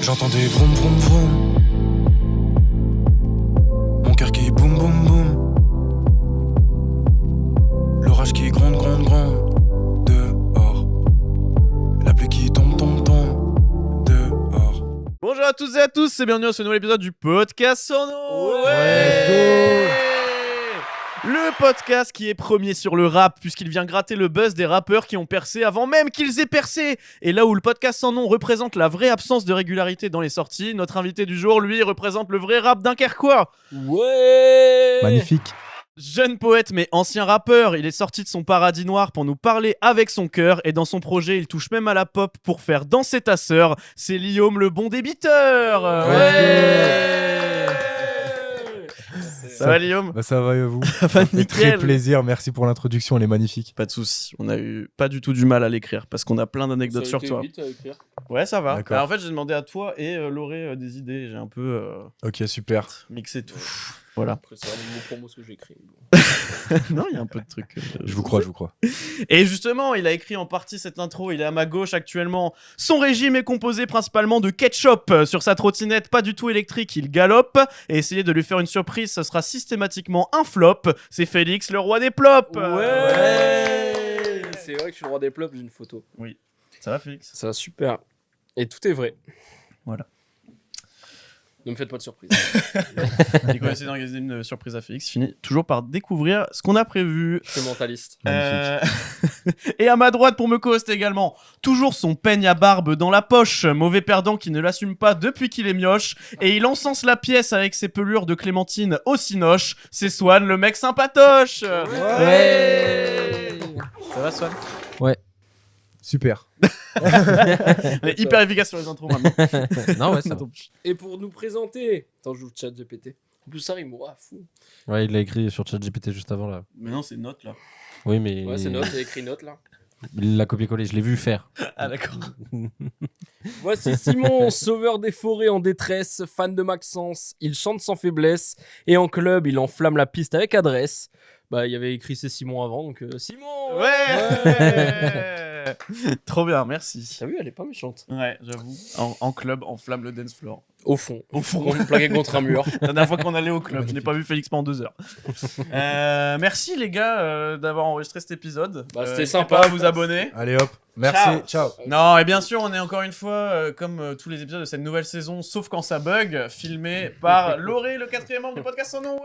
J'entends des vroom vroom vroom. Mon cœur qui boum boum boum. L'orage qui gronde gronde gronde. Dehors. La pluie qui tombe tombe tombe. Dehors. Bonjour à toutes et à tous, et bienvenue à ce nouvel épisode du podcast Sono. Le podcast qui est premier sur le rap, puisqu'il vient gratter le buzz des rappeurs qui ont percé avant même qu'ils aient percé. Et là où le podcast sans nom représente la vraie absence de régularité dans les sorties, notre invité du jour, lui, représente le vrai rap dunkerquois. Ouais. Magnifique. Jeune poète mais ancien rappeur, il est sorti de son paradis noir pour nous parler avec son cœur, et dans son projet il touche même à la pop pour faire danser ta sœur. C'est Liam le bon débiteur. Ça va Liam? Bah ça va et vous? Ça va fait nickel. très plaisir, merci pour l'introduction, elle est magnifique. Pas de soucis, on a eu pas du tout du mal à l'écrire parce qu'on a plein d'anecdotes sur toi. Vite à écrire. Ouais, ça va. D'accord. Bah, en fait, j'ai demandé à toi et Lauré des idées. J'ai un peu Ok, super. mixé tout. Voilà. Après, c'est vraiment mon promo ce que j'ai écrit. Non, il y a un peu de trucs. Je vous crois, je vous crois. Et justement, il a écrit en partie cette intro. Il est à ma gauche actuellement. Son régime est composé principalement de ketchup. Sur sa trottinette, pas du tout électrique, il galope. Et essayer de lui faire une surprise, ce sera systématiquement un flop. C'est Félix, le roi des plops. Ouais. C'est vrai que je suis le roi des plops, j'ai une photo. Ça va, Félix? Ça va super. Et tout est vrai. Voilà. Ne me faites pas de surprise. Nico essaie d'organiser une surprise à Félix. Finit toujours par découvrir ce qu'on a prévu. Je suis mentaliste. Et à ma droite pour me co-hoster également, toujours son peigne à barbe dans la poche, mauvais perdant qui ne l'assume pas depuis qu'il est mioche, et il encense la pièce avec ses pelures de clémentine au cinoche. C'est Swan, le mec sympatoche. Ouais. Ça va Swan? Super. On est hyper efficace sur les intros maintenant. Non, ouais, ça va. Et pour nous présenter, attends, j'ouvre chat GPT. En plus, ça rime, fou. Ouais, il l'a écrit sur ChatGPT juste avant là. Mais non, c'est note là. Oui, mais. Ouais, c'est note, il a écrit note là. Il l'a copié-collé, je l'ai vu faire. Ah d'accord. Voici Simon, sauveur des forêts en détresse, fan de Maxence. Il chante sans faiblesse et en club, il enflamme la piste avec adresse. Bah, il y avait écrit c'est Simon avant, donc Simon. Ouais. Trop bien, merci. T'as vu, elle est pas méchante. Ouais, j'avoue. En club, on flamme le dance floor. Au fond. Au fond. On me plaquait contre un mur. La dernière fois qu'on allait au club, je n'ai pas vu Félix pendant 2 heures. Merci les gars d'avoir enregistré cet épisode. Bah, c'était N'hésitez sympa. pas à vous abonner. Allez hop, merci, ciao. Non, et bien sûr, on est encore une fois, comme tous les épisodes de cette nouvelle saison, sauf quand ça bug, filmé par Lauré, le 4e membre du podcast sans nom.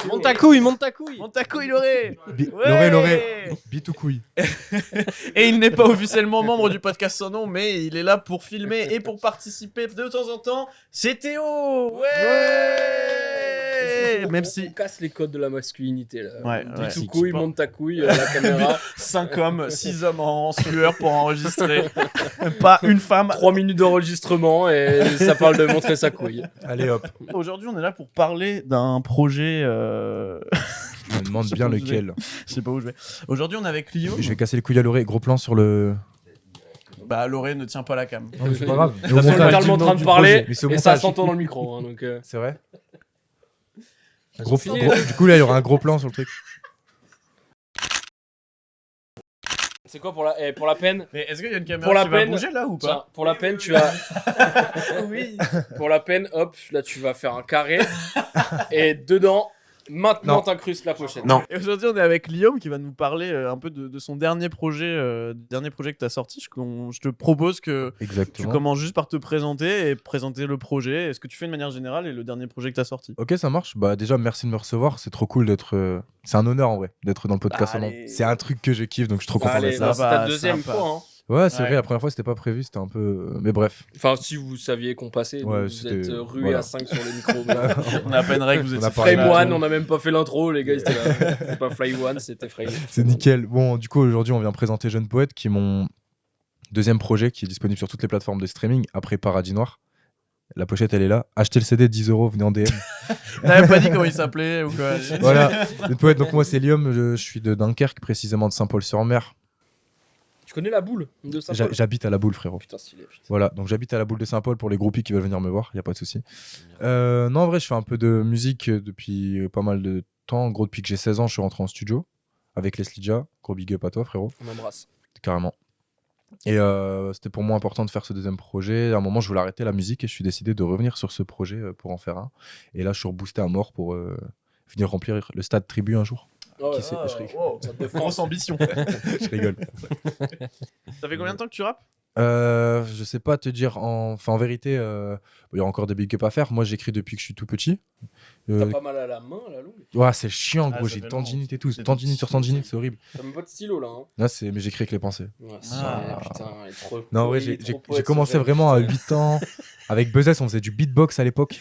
Monte ta couille, monte ta couille. Monte ta couille, Lauré. Lauré, bite ou couille. Et il n'est pas officiellement membre du podcast sans nom, mais il est là pour filmer et pour participer de temps en temps. C'est Théo. Même si... On casse les codes de la masculinité là. Ouais, Dis ouais. tout couille, monte ta couille, la caméra. 5 hommes, 6 hommes en sueur pour enregistrer. Pas une femme. 3 minutes d'enregistrement et ça parle de montrer sa couille. Allez hop. Aujourd'hui, on est là pour parler d'un projet. Je me demande Je sais bien pas où je vais. lequel. Je sais pas où je vais. Aujourd'hui, on est avec Lio. Je vais casser les couilles à Lauré, gros plan sur le... Bah, Lauré ne tient pas la cam. Non mais c'est pas grave. Ils sont littéralement en train de parler Mais c'est au et ça montage. s'entend dans le micro. Hein, donc, C'est vrai Sophie, Du coup là il y aura un gros plan sur le truc. c'est quoi pour la peine? Mais est-ce qu'il y a une caméra Pour la qui va peine- bouger là ou Tiens, pas? pour la peine, tu as. Oui. Pour la peine, hop, là tu vas faire un carré et dedans, maintenant Non. t'incrustes la pochette. Non. Et aujourd'hui, on est avec Liam qui va nous parler un peu de son dernier projet que tu as sorti. Je te propose que tu Exactement. commences juste par te présenter et présenter le projet et ce que tu fais de manière générale et le dernier projet que tu as sorti. Ok, ça marche. Bah déjà, merci de me recevoir. C'est trop cool d'être. C'est un honneur en vrai d'être dans le podcast. Allez. C'est un truc que je kiffe, donc je suis trop content Allez, de ça bah, ça. c'est va, ta deuxième sympa. fois. Hein. Ouais, c'est Ouais. vrai. La première fois, c'était pas prévu. C'était un peu. Mais bref. Enfin, si vous saviez qu'on passait, Ouais, vous c'était- êtes rués voilà. à 5 sur les micros. mais- On a à peine règle, vous On étiez a parlé Frame de One, tout. on a même pas fait l'intro, les gars, ils étaient là. C'est pas Fly One, c'était Frame. C'est nickel. Bon, du coup, aujourd'hui, on vient présenter Jeune Poète, qui est mon deuxième projet, qui est disponible sur toutes les plateformes de streaming après Paradis Noir. La pochette, elle est là. Achetez le CD, 10 €, venez en DM. T'avais pas dit comment il s'appelait ou quoi? Voilà. Jeune Poète, donc moi, c'est Liam. Je suis de Dunkerque, précisément de Saint-Paul-sur-Mer. Tu connais la boule de Saint-Paul? J'habite à la boule, frérot. Putain, stylé. Putain. Voilà, donc j'habite à la boule de Saint-Paul pour les groupies qui veulent venir me voir, y a pas de souci. Non, en vrai, je fais un peu de musique depuis pas mal de temps. En gros, depuis que j'ai 16 ans, je suis rentré en studio avec Leslie Ja. Gros big up à toi, frérot. On embrasse. Carrément. Et c'était pour moi important de faire ce deuxième projet. À un moment, je voulais arrêter la musique et je suis décidé de revenir sur ce projet pour en faire un. Et là, je suis reboosté à mort pour venir remplir le stade Tribu un jour. Ouais, Qui sait, je rigole. wow, grosse ambition. Je rigole. Ça fait combien de temps que tu rappes? Je sais pas te dire. En vérité, il y a encore des big up à faire. Moi, j'écris depuis que je suis tout petit. T'as pas mal à la main, à la longue. Ouais, c'est chiant, Ah, gros. ça J'ai fait tendinite long. et tout. C'est Tendinite sur tendinite, c'est horrible. T'as même pas de stylo là. Hein. Là, mais j'écris avec les pensées. Ouais, Ah. putain, il est trop. Non, en vrai, il est j'ai trop poète, commencé ce vraiment à jeune, 8 ans. Avec Buzzes, on faisait du beatbox à l'époque.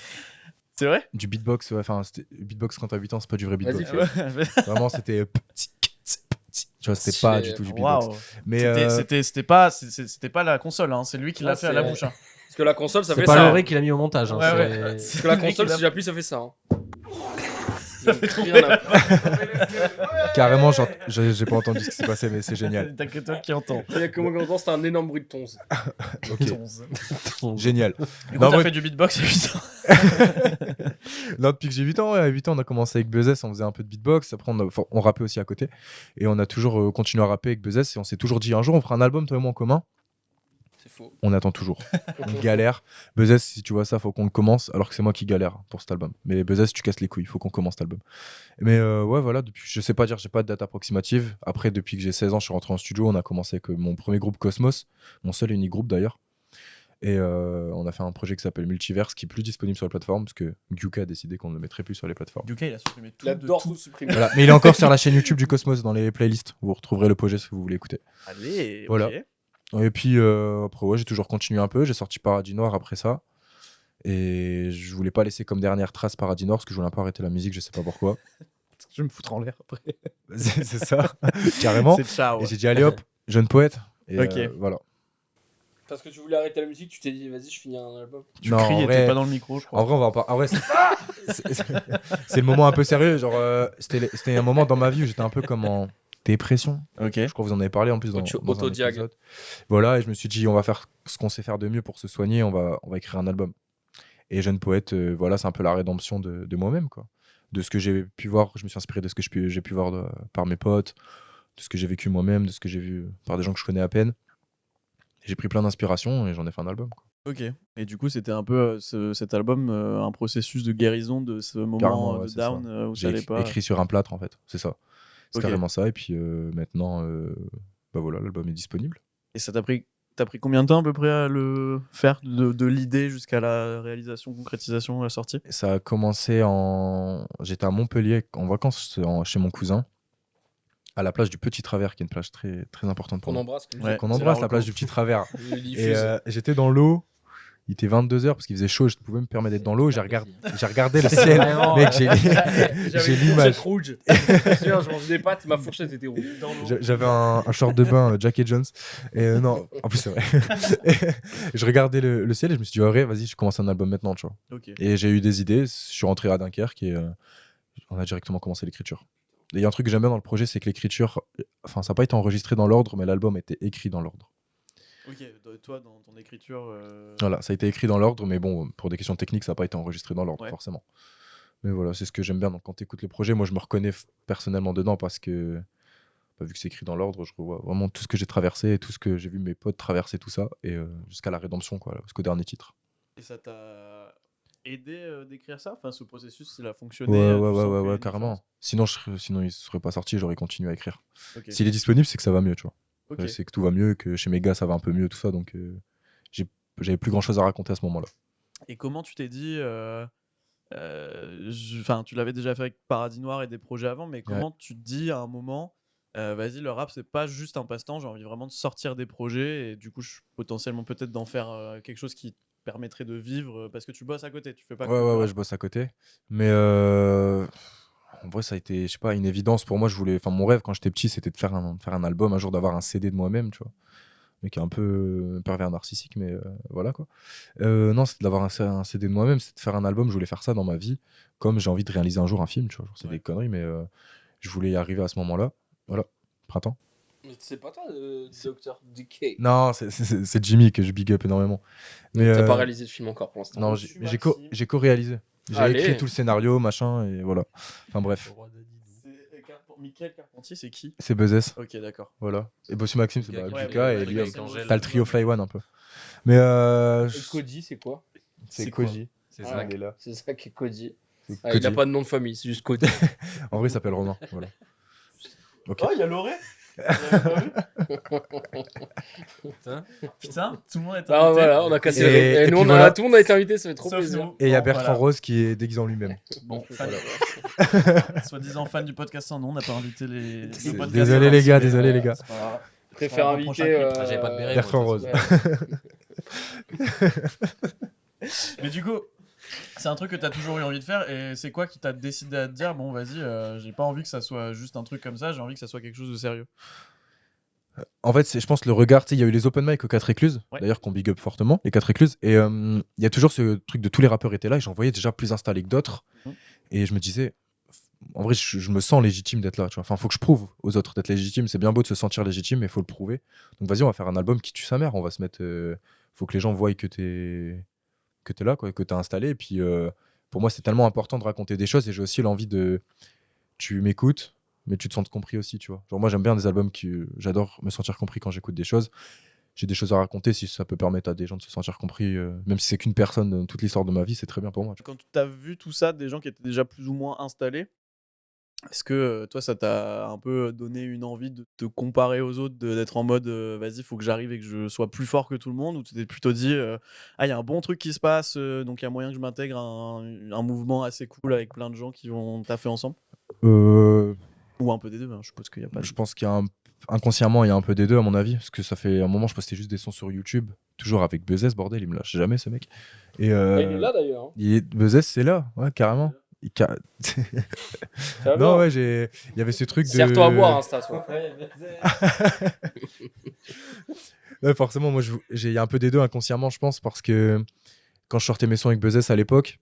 C'est vrai? Du beatbox, ouais. Enfin, beatbox quand t'as 8 ans, c'est pas du vrai beatbox. Vas-y, fais. Vraiment, c'était. Tu vois, c'était Stylé. pas du tout du beatbox. Waouh. Mais C'était pas la console, hein. C'est lui qui l'a Ah, fait à la c'est- bouche. Hein. Parce que la console, ça C'est fait pas ça. Laurie qui l'a mis au montage. Hein, Ouais, c'est- ouais. Parce que la console, si j'appuie, ça fait ça. Hein. Ça fait trop Rien à- carrément, genre, j'ai pas entendu ce qui s'est passé, mais c'est génial. T'as que toi qui entends. Il y a que moi qui entends, c'était un énorme bruit de tonze. Ok, génial. Du coup, Non, t'as ouais. fait du beatbox à 8 ans. Non, depuis que j'ai 8 ans, ouais, à 8 ans, on a commencé avec Buzzes, on faisait un peu de beatbox. Après, on rappait aussi à côté. Et on a toujours continué à rapper avec Buzzes. Et on s'est toujours dit, un jour, on fera un album, toi et moi, en commun. C'est faux. On attend toujours. On galère. Buzzes, si tu vois ça, faut qu'on le commence. Alors que c'est moi qui galère pour cet album. Mais Buzzes, tu casses les couilles. Faut qu'on commence cet album. Mais ouais, voilà. Depuis, je sais pas dire, j'ai pas de date approximative. Après, depuis que j'ai 16 ans, je suis rentré en studio. On a commencé avec mon premier groupe Cosmos. Mon seul et unique groupe d'ailleurs. Et on a fait un projet qui s'appelle Multiverse qui est plus disponible sur les plateformes parce que Gyuka a décidé qu'on ne le mettrait plus sur les plateformes. Yuka, il a supprimé tout. Il adore tout supprimer. Voilà. Mais il est encore sur la chaîne YouTube du Cosmos dans les playlists. Vous retrouverez le projet si vous voulez écouter. Allez, Voilà. ok. Et puis après, ouais, j'ai toujours continué un peu. J'ai sorti Paradis Noir après ça. Et je voulais pas laisser comme dernière trace Paradis Noir parce que je voulais un peu arrêter la musique, je sais pas pourquoi. Je vais me foutre en l'air après. c'est ça, carrément. C'est ciao. Et j'ai dit, allez hop, jeune poète. Et Ok. voilà. Parce que tu voulais arrêter la musique, tu t'es dit, vas-y, je finis un album. Tu Non, cries en et vrai- t'es pas dans le micro, je crois. En vrai, on va en parler. En vrai, c'est le moment un peu sérieux. Genre, c'était un moment dans ma vie où j'étais un peu comme en dépression. Ok. Je crois que vous en avez parlé en plus dans un Autodiag. épisode. Voilà, et je me suis dit, on va faire ce qu'on sait faire de mieux pour se soigner, on va écrire un album. Et jeune poète, voilà, c'est un peu la rédemption de moi-même, quoi. De ce que j'ai pu voir, je me suis inspiré de ce que j'ai pu voir par mes potes, de ce que j'ai vécu moi-même, de ce que j'ai vu par des gens que je connais à peine. Et j'ai pris plein d'inspiration et j'en ai fait un album, quoi. Ok. Et du coup, c'était un peu cet album, un processus de guérison de ce moment Carrément, ouais, de c'est down où ça J'ai allait pas. écrit sur un plâtre, en fait, c'est ça. C'est Ok. carrément ça. Et puis maintenant, bah voilà, l'album est disponible. Et ça t'as pris combien de temps à peu près à le faire de l'idée jusqu'à la réalisation, concrétisation, la sortie? Ça a commencé J'étais à Montpellier en vacances chez mon cousin, à la plage du Petit Travers, qui est une plage très, très importante pour Qu'on nous. embrasse. Ouais. Qu'on c'est embrasse, la la plage reco. du Petit Travers. Il Et diffuse. j'étais dans l'eau, il était 22h parce qu'il faisait chaud, je pouvais me permettre d'être dans l'eau. J'ai regardé le ciel, Vraiment, mec, j'ai J'avais une l'image. fourchette rouge. Je mangeais des pâtes, ma fourchette était rouge. J'avais un short de bain Jack et Jones. Et non, en plus c'est vrai. Et je regardais le ciel et je me suis dit, ouais, vas-y, je commence un album maintenant, tu vois. Ok. Et j'ai eu des idées, je suis rentré à Dunkerque et on a directement commencé l'écriture. Et il y a un truc que j'aime bien dans le projet, c'est que l'écriture, enfin ça n'a pas été enregistré dans l'ordre, mais l'album a été écrit dans l'ordre. Ok, toi, dans ton écriture. Voilà, ça a été écrit dans l'ordre, mais bon, pour des questions techniques, ça n'a pas été enregistré dans l'ordre, Ouais. forcément. Mais voilà, c'est ce que j'aime bien. Donc quand tu écoutes le projet, moi je me reconnais personnellement dedans parce que, bah, vu que c'est écrit dans l'ordre, je revois vraiment tout ce que j'ai traversé, et tout ce que j'ai vu mes potes traverser, tout ça, et jusqu'à la rédemption, quoi, jusqu'au dernier titre. Et ça t'a aidé d'écrire ça? Enfin, ce processus, il a fonctionné? Ouais, tu sens qu'il y a ouais, une carrément. Sinon, sinon il serait pas sorti, j'aurais continué à écrire. différence? Ok. S'il est disponible, c'est que ça va mieux, tu vois. Ok. C'est que tout va mieux, que chez mes gars, ça va un peu mieux, tout ça. Donc, j'avais plus grand chose à raconter à ce moment-là. Et comment tu t'es dit, enfin, tu l'avais déjà fait avec Paradis Noir et des projets avant, mais comment tu te dis à un moment, vas-y, le rap, c'est pas juste un passe-temps, j'ai envie vraiment de sortir des projets et du coup, potentiellement peut-être d'en faire quelque chose qui te permettrait de vivre parce que tu bosses à côté, tu fais pas que le Ouais, rap. je bosse à côté. Mais en vrai, ça a été, je sais pas, une évidence pour moi. Mon rêve quand j'étais petit, c'était de faire un album, un jour d'avoir un CD de moi-même, tu vois. Mais qui est un peu pervers narcissique, mais voilà quoi. Non, c'était d'avoir un CD de moi-même, c'était de faire un album. Je voulais faire ça dans ma vie, comme j'ai envie de réaliser un jour un film, tu vois. Genre, c'est Ouais. des conneries, mais je voulais y arriver à ce moment-là. Voilà, printemps. Mais c'est pas toi, Dr. DK. Non, c'est Jimmy que je big up énormément. Mais T'as pas réalisé de film encore pour l'instant. non, Reçu j'ai Maxime. co-réalisé. J'ai Allez. écrit tout le scénario, machin, et voilà. Enfin bref. Michael Carpentier, c'est qui? C'est Buzzes. Ok, d'accord. Voilà. Et Bossu Maxime, c'est Ouais, Lucas ouais, et ouais, Liam. avec Angèle. T'as le trio Fly One un peu. Mais Et Koji, c'est quoi? c'est c'est quoi Koji. C'est Ah, ça. Il est là. C'est ça qui est Koji. C'est Ah, il n'a Koji. pas de nom de famille, c'est juste Koji. En vrai, il s'appelle Romain. Voilà. Ok. Oh, il y a Loré. Putain, tout le monde est invité. Ah voilà, on a cassé. Et Et nous, puis on a voilà. tout le monde a été invité, ça fait trop Sauf plaisir. nous. Et il y a Bon, Bertrand voilà. Rose qui est déguisé en lui-même. Bon, soi-disant fan du podcast sans nom, on n'a pas invité les podcasts. Désolé les gars, désolé les gars. C'est pas grave. Je préfère Sur un prochain inviter. clip. J'avais pas de béret, Bertrand moi, Rose. Mais du coup, c'est un truc que t'as toujours eu envie de faire et c'est quoi qui t'a décidé à te dire bon vas-y, j'ai pas envie que ça soit juste un truc comme ça, j'ai envie que ça soit quelque chose de sérieux. En fait, je pense le regard, tu sais, il y a eu les open mic aux 4 écluses, Ouais. d'ailleurs qu'on big up fortement, les 4 écluses, et il y a toujours ce truc de tous les rappeurs étaient là, et j'en voyais déjà plus installés que d'autres, Mhm. et je me disais, en vrai, je me sens légitime d'être là, tu vois. Enfin, faut que je prouve aux autres d'être légitime, c'est bien beau de se sentir légitime, mais il faut le prouver. Donc vas-y, on va faire un album qui tue sa mère, on va se mettre, faut que les gens voient que t'es là, quoi, que t'es installé, et puis pour moi, c'est tellement important de raconter des choses, et j'ai aussi l'envie de, tu m'écoutes, mais tu te sens compris aussi, tu vois. Genre moi j'aime bien des albums j'adore me sentir compris quand j'écoute des choses. J'ai des choses à raconter, si ça peut permettre à des gens de se sentir compris, même si c'est qu'une personne dans toute l'histoire de ma vie, c'est très bien pour moi. Tu vois. Quand t'as vu tout ça, des gens qui étaient déjà plus ou moins installés, est-ce que toi ça t'a un peu donné une envie de te comparer aux autres, d'être en mode vas-y, faut que j'arrive et que je sois plus fort que tout le monde, ou tu t'es plutôt dit ah, il y a un bon truc qui se passe, donc il y a moyen que je m'intègre à un mouvement assez cool avec plein de gens qui vont taffer ensemble? Ou un peu des deux, hein, je suppose qu'il y a pas de... Je pense qu'il y a inconsciemment il y a un peu des deux à mon avis, parce que ça fait un moment je postais juste des sons sur YouTube, toujours avec Buzzes, bordel, il me lâche jamais ce mec. Et Il est là d'ailleurs. hein. Buzzes c'est là, ouais carrément. Ça va Non bien. ouais, il y avait ce truc de... Serre-toi à boire, hein, Stas. ouais. Ouais, forcément, moi, il y a un peu des deux inconsciemment, je pense, parce que quand je sortais mes sons avec Buzzes à l'époque,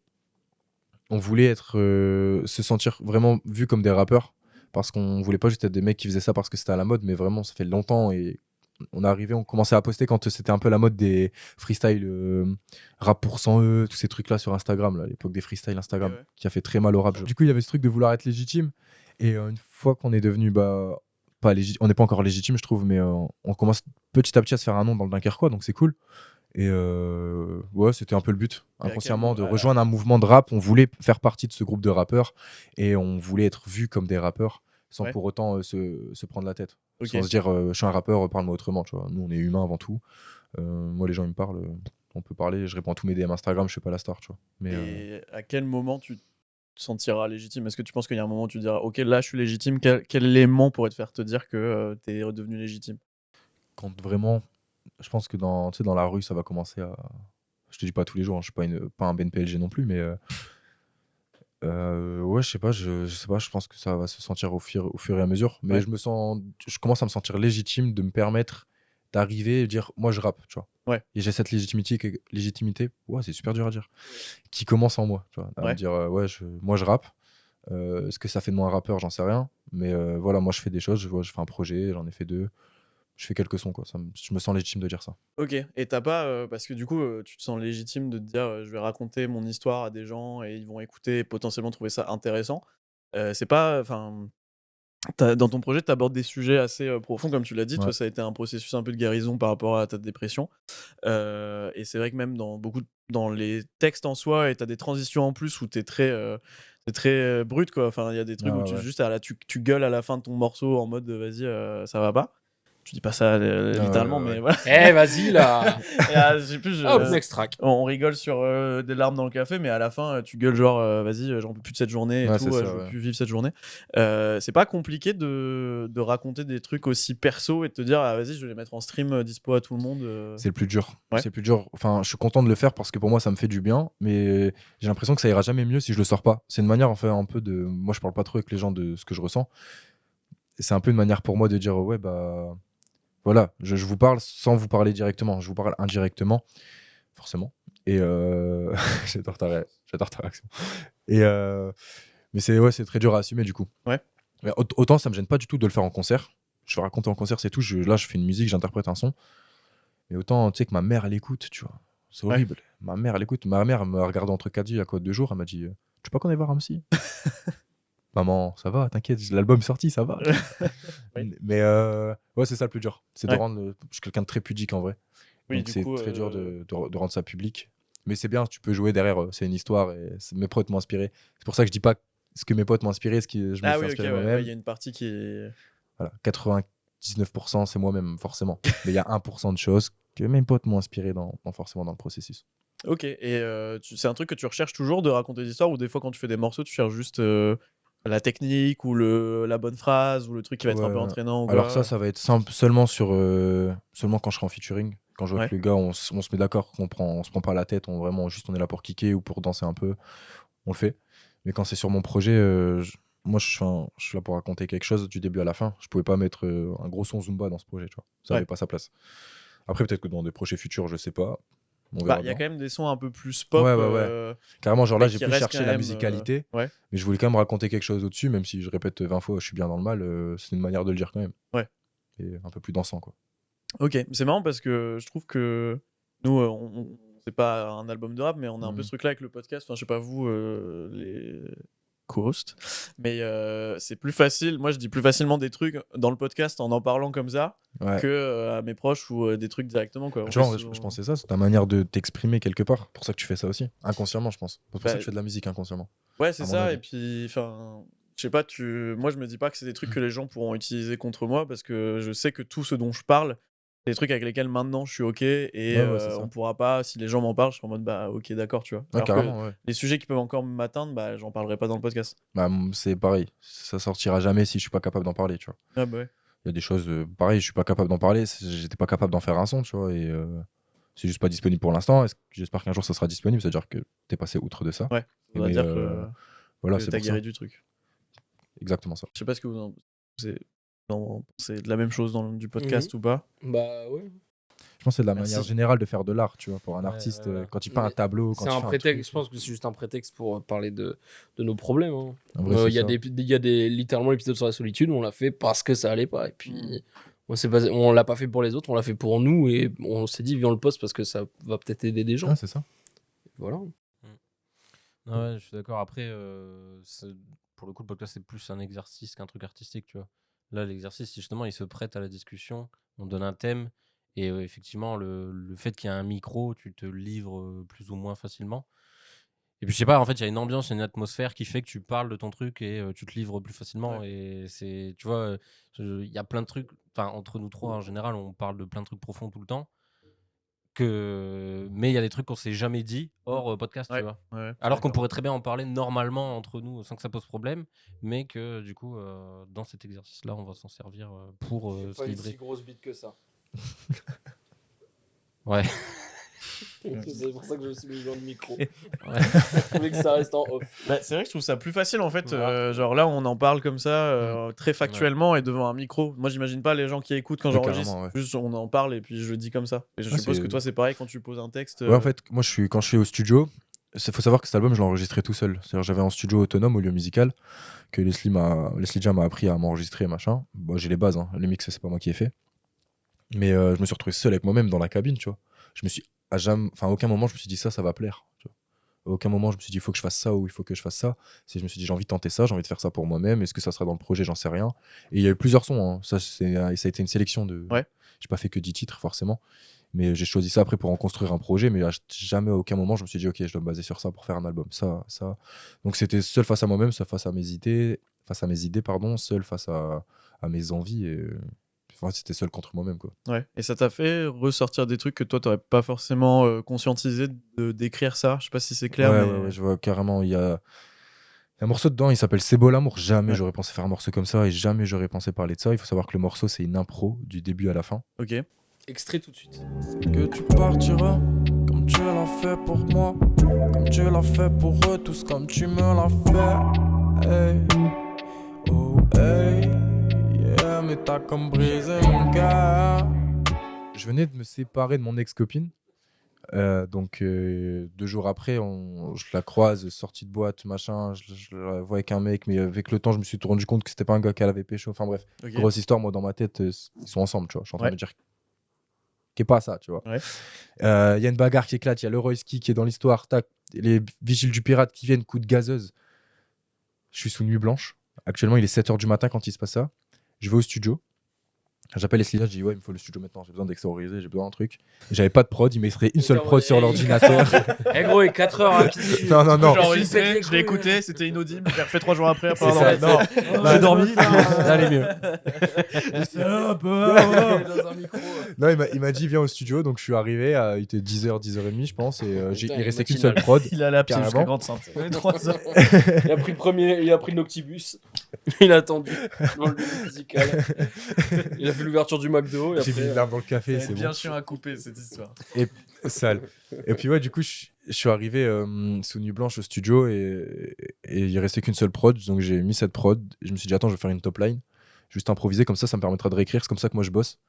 on voulait se sentir vraiment vu comme des rappeurs, parce qu'on voulait pas juste être des mecs qui faisaient ça parce que c'était à la mode, mais vraiment, ça fait longtemps et on commençait à poster quand c'était un peu la mode des freestyle rap pour 100 E, tous ces trucs-là sur Instagram, là, à l'époque des freestyle Instagram, Ouais. qui a fait très mal au rap. Du coup, il y avait ce truc de vouloir être légitime, et une fois qu'on est devenu pas légitime, on n'est pas encore légitime, je trouve, mais on commence petit à petit à se faire un nom dans le Dunkerquois, donc c'est cool. Et ouais, c'était un peu le but, Et à quel inconsciemment, de moment- rejoindre un mouvement de rap. On voulait faire partie de ce groupe de rappeurs et on voulait être vu comme des rappeurs sans Ouais. pour autant se prendre la tête. Ok. Sans se dire, je suis un rappeur, parle-moi autrement. Tu vois. Nous, on est humains avant tout. Moi, les gens, ils me parlent, on peut parler. Je réponds à tous mes DM Instagram, je suis pas la star. Tu vois. Mais Et à quel moment tu te sentiras légitime? Est-ce que tu penses qu'il y a un moment où tu diras ok, là je suis légitime? Quel élément pourrait te faire te dire que t'es redevenu légitime? quand vraiment, je pense que tu sais, dans la rue, ça va commencer à. Je te dis pas tous les jours, hein, je suis pas un Ben PLG non plus, mais ouais, je sais pas, je sais pas, je pense que ça va se sentir au fur et à mesure. Mais Ouais. je commence à me sentir légitime de me permettre d'arriver et dire, moi je rappe, tu vois. Ouais. Et j'ai cette légitimité, ouais, c'est super dur à dire, qui commence en moi, tu vois. À Ouais. me dire, ouais, moi je rappe. Ce que ça fait de moi un rappeur, j'en sais rien. Mais voilà, moi je fais des choses, je fais un projet, j'en ai fait 2. Je fais quelques sons, quoi. Je me sens légitime de dire ça. Ok, et t'as pas, parce que du coup, tu te sens légitime de te dire, je vais raconter mon histoire à des gens et ils vont écouter et potentiellement trouver ça intéressant. C'est pas, enfin, dans ton projet, tu abordes des sujets assez profonds, comme tu l'as dit. Ouais. Toi, ça a été un processus un peu de guérison par rapport à ta dépression. Et c'est vrai que même dans les textes en soi, et t'as des transitions en plus où t'es très brut, quoi. Enfin, il y a des trucs Ah, où ouais. juste tu gueules à la fin de ton morceau en mode, vas-y, ça va pas. Je dis pas ça littéralement, ouais, mais ouais. voilà. Eh, vas-y là. Et, je sais plus, Hop, next track. on rigole sur des larmes dans le café, mais à la fin, tu gueules genre, vas-y, j'en peux plus de cette journée et Ouais, tout, c'est ça, je veux ouais. plus vivre cette journée. C'est pas compliqué de raconter des trucs aussi perso et de te dire, ah, vas-y, je vais les mettre en stream dispo à tout le monde. C'est le plus dur. Ouais. C'est le plus dur. Enfin, je suis content de le faire parce que pour moi, ça me fait du bien, mais j'ai l'impression que ça ira jamais mieux si je le sors pas. C'est une manière, enfin, un peu de. Moi, je parle pas trop avec les gens de ce que je ressens. Et c'est un peu une manière pour moi de dire, ouais, bah. Voilà, je vous parle sans vous parler directement. Je vous parle indirectement, forcément. Et j'adore ta réaction. Et mais c'est très dur à assumer du coup. Ouais. Mais autant ça me gêne pas du tout de le faire en concert. Je vais raconter en concert, c'est tout. Là, je fais une musique, j'interprète un son. Mais autant, tu sais, que ma mère, elle écoute, tu vois. C'est Ouais. horrible. Ma mère, elle écoute. Ma mère, elle m'a regardé entre 4 yeux il y a quoi 2 jours. Elle m'a dit, tu sais pas qu'on est voir un psy? Maman, ça va, t'inquiète, l'album est sorti, ça va. Oui. Mais ouais, c'est ça le plus dur. C'est de Ouais. rendre. Je suis quelqu'un de très pudique en vrai. Oui, Donc du c'est coup, très dur de rendre ça public. Mais c'est bien, tu peux jouer derrière, c'est une histoire et mes potes m'ont inspiré. C'est pour ça que je dis pas ce que mes potes m'ont inspiré, ce que je me Ah suis oui, ok, inspiré ouais, moi-même. ouais, il y a une partie qui est. Voilà, 99% c'est moi-même, forcément. Mais il y a 1% de choses que mes potes m'ont inspiré forcément dans le processus. Ok, et c'est un truc que tu recherches toujours de raconter des histoires ou des fois quand tu fais des morceaux, tu cherches juste la technique ou la bonne phrase ou le truc qui va être un peu Ouais. entraînant ou Alors quoi. ça va être simple, seulement quand je serai en featuring. Quand je vois Ouais. que le gars, on se met d'accord, on se prend pas la tête, on est là pour kicker ou pour danser un peu, on le fait. Mais quand c'est sur mon projet, moi je suis là pour raconter quelque chose du début à la fin. Je pouvais pas mettre un gros son Zumba dans ce projet, tu vois. Ça Ouais. avait pas sa place. Après peut-être que dans des projets futurs, je sais pas. On Bah, verra il y a bien. quand même des sons un peu plus pop. Ouais. Carrément, genre là, mais j'ai qui plus restent cherché quand la même, musicalité, ouais. mais je voulais quand même raconter quelque chose au-dessus, même si je répète 20 fois, je suis bien dans le mal, c'est une manière de le dire quand même. Ouais. Et un peu plus dansant, quoi. Ok, c'est marrant parce que je trouve que nous, c'est pas un album de rap, mais on a un peu ce truc-là avec le podcast. Enfin, je sais pas vous, les co-hosts, mais c'est plus facile. Moi, je dis plus facilement des trucs dans le podcast en parlant comme ça Ouais. que à mes proches ou des trucs directement, quoi. Tu vois, en vrai, je pensais ça, c'est ta manière de t'exprimer quelque part. Pour ça que tu fais ça aussi. Inconsciemment, je pense. C'est pour ça Bah, que tu fais de la musique inconsciemment. Ouais, c'est à mon ça. avis. Et puis, enfin, je sais pas, moi, je me dis pas que c'est des trucs que les gens pourront utiliser contre moi parce que je sais que tout ce dont je parle, c'est des trucs avec lesquels maintenant je suis ok et Ouais, c'est ça. on pourra pas, si les gens m'en parlent, je serai en mode bah ok, d'accord, tu vois. Ouais, Alors que carrément, ouais. les sujets qui peuvent encore m'atteindre, bah j'en parlerai pas dans le podcast. Bah, c'est pareil. Ça sortira jamais si je suis pas capable d'en parler, tu vois. Ah bah ouais. Il y a des choses, pareil, je suis pas capable d'en parler. J'étais pas capable d'en faire un son, tu vois. Et c'est juste pas disponible pour l'instant. J'espère qu'un jour ça sera disponible. C'est-à-dire que t'es passé outre de ça. Ouais, on va Mais, dire que voilà, que c'est t'as pour ça. guéri du truc. Exactement ça. Je sais pas ce que vous pensez de la même chose dans du podcast ou pas. Bah ouais. Je pense que c'est de la Merci. manière générale de faire de l'art, tu vois, pour un Ouais, artiste. voilà. Quand il peint un Mais tableau, quand C'est il un fait un prétexte, truc, je pense que c'est juste un prétexte pour parler de nos problèmes. Hein. en vrai, c'est Il y a ça. il y a littéralement l'épisode sur la solitude, on l'a fait parce que ça allait pas. Et puis, on l'a pas fait pour les autres, on l'a fait pour nous. Et on s'est dit, viens on le poste parce que ça va peut-être aider des gens. Ah, c'est ça. Voilà. Non, ouais, je suis d'accord. Après, pour le coup, le podcast, c'est plus un exercice qu'un truc artistique, tu vois. Là, l'exercice, justement, il se prête à la discussion. On donne un thème. Et effectivement, le fait qu'il y a un micro, tu te livres plus ou moins facilement. Et puis, je sais pas, en fait, il y a une ambiance, une atmosphère qui fait que tu parles de ton truc et tu te livres plus facilement. Ouais. Et c'est, tu vois, il y a plein de trucs. Enfin, entre nous trois, en général, on parle de plein de trucs profonds tout le temps. Mais il y a des trucs qu'on s'est jamais dit hors podcast, tu Ouais. vois. Ouais, Alors qu'on d'accord. pourrait très bien en parler normalement entre nous sans que ça pose problème, mais que du coup, dans cet exercice-là, on va s'en servir pour se livrer. grosse bite que ça. Ouais. C'est pour ça que je me suis mis dans le micro. Ouais. Je voulais que ça reste en off. Bah, c'est vrai que je trouve ça plus facile en fait. Voilà. Genre là, on en parle comme ça, très factuellement et devant un micro. Moi, j'imagine pas les gens qui écoutent quand Ouais, j'enregistre. carrément, ouais. Juste, on en parle et puis je le dis comme ça. Et je Ouais, suppose c'est- que toi, c'est pareil quand tu poses un texte. Ouais, en fait, moi, quand je suis au studio, il faut savoir que cet album, je l'ai enregistré tout seul. C'est-à-dire, j'avais un studio autonome au lieu musical que Leslie Jam m'a appris à m'enregistrer, machin. Bon, j'ai les bases, hein. Les mix, c'est pas moi qui ai fait. Mais je me suis retrouvé seul avec moi-même dans la cabine, tu vois. Je me suis à aucun moment, je me suis dit ça va plaire. Tu vois. À aucun moment, je me suis dit il faut que je fasse ça ou il faut que je fasse ça. Je me suis dit j'ai envie de tenter ça, j'ai envie de faire ça pour moi-même. Est-ce que ça sera dans le projet, j'en sais rien. Et il y a eu plusieurs sons. Hein. Ça a été une sélection de. Ouais. J'ai pas fait que 10 titres forcément. Mais j'ai choisi ça après pour en construire un projet. Mais jamais à aucun moment, je me suis dit ok, je dois me baser sur ça pour faire un album. Ça. Donc c'était seul face à moi-même, seul face à mes idées, seul face à mes envies. Et c'était seul contre moi-même, quoi. Ouais. Et ça t'a fait ressortir des trucs que toi, t'aurais pas forcément conscientisé d'écrire ça. Je sais pas si c'est clair. Ouais, mais... ouais, je vois carrément. Il y a un morceau dedans, il s'appelle C'est beau l'amour. Jamais Ouais. j'aurais pensé faire un morceau comme ça et jamais j'aurais pensé parler de ça. Il faut savoir que le morceau, c'est une impro du début à la fin. Ok. Extrait tout de suite. Que tu partiras comme tu l'as fait pour moi, comme tu l'as fait pour eux tous, comme tu me l'as fait. Hey, oh hey, yeah, mais t'as comme brisé mon cœur. Je venais de me séparer de mon ex-copine. Donc 2 jours après, je la croise, sortie de boîte, machin. Je la vois avec un mec, mais avec le temps, je me suis rendu compte que c'était pas un gars qu'elle avait pécho. Enfin bref, Ok. grosse histoire. Moi, dans ma tête, ils sont ensemble, tu vois. Je suis en train Ouais. de me dire qu'est pas ça, tu vois. Ouais. Il y a une bagarre qui éclate, il y a le Royski qui est dans l'histoire, tac, les vigiles du pirate qui viennent, coup de gazeuse. Je suis sous nuit blanche. Actuellement, il est 7h du matin quand il se passe ça. Je vais au studio. J'appelle les Slidas, je dis ouais, il me faut le studio maintenant, j'ai besoin d'extérioriser, j'ai besoin d'un truc. Et j'avais pas de prod, il mettrait une seule prod sur l'ordinateur. Eh gros, et 4 heures. Non. Genre, Je sais je l'ai écouté, c'était inaudible. J'ai refait 3 jours après. C'est ça, non. J'ai dormi. Allez mieux. Dans un micro. Non, il m'a dit viens au studio, donc je suis arrivé, il était 10h, 10h30 je pense, et Putain, il restait qu'une matinale. seule prod. Il a la pied jusqu'à Carrément. Grande Sainte. 3 heures. Il a pris le Noctibus. Il a attendu dans le lieu musical. Il a fait l'ouverture du McDo. Et J'ai mis après, une larme dans le café, C'est c'est bien bon. chiant à couper cette histoire. Sale. Et puis ouais, du coup, je suis arrivé sous nuit blanche au studio et il restait qu'une seule prod, donc j'ai mis cette prod. Et je me suis dit attends, je vais faire une top line, juste improviser comme ça me permettra de réécrire. C'est comme ça que moi je bosse.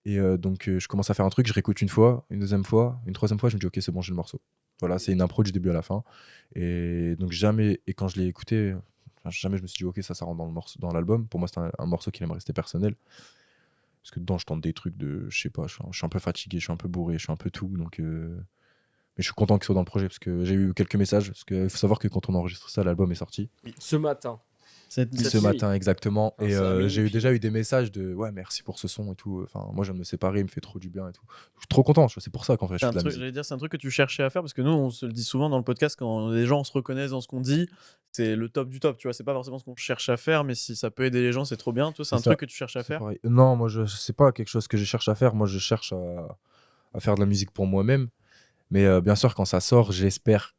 Et donc je commence à faire un truc, je réécoute une fois, une deuxième fois, une troisième fois, je me dis ok c'est bon j'ai le morceau. Voilà, c'est une impro du début à la fin. Et donc quand je l'ai écouté, jamais je me suis dit ok ça rentre dans le morceau, dans l'album. Pour moi c'est un morceau qui allait me rester personnel. Parce que dedans je tente des trucs de, je sais pas, je suis un peu fatigué, je suis un peu bourré, je suis un peu tout. Donc mais je suis content qu'il soit dans le projet parce que j'ai eu quelques messages. Parce qu'il faut savoir que quand on enregistre ça, l'album est sorti. ce matin. Cette Ce nuit. matin, exactement. Ah, Et c'est un j'ai magnifique. déjà eu des messages de ouais, merci pour ce son et tout. Enfin, moi, je viens de me séparer, il me fait trop du bien et tout. Je suis trop content, tu vois, c'est pour ça qu'en fait, je C'est fais un de la truc, musique. j'allais dire, c'est un truc que tu cherchais à faire parce que nous, on se le dit souvent dans le podcast quand les gens se reconnaissent dans ce qu'on dit, c'est le top du top. Tu vois, c'est pas forcément ce qu'on cherche à faire, mais si ça peut aider les gens, c'est trop bien. Toi, c'est un C'est ça. truc que tu cherches à C'est faire. pareil. Non, moi, c'est pas quelque chose que je cherche à faire. Moi, je cherche à faire de la musique pour moi-même. Mais bien sûr, quand ça sort, j'espère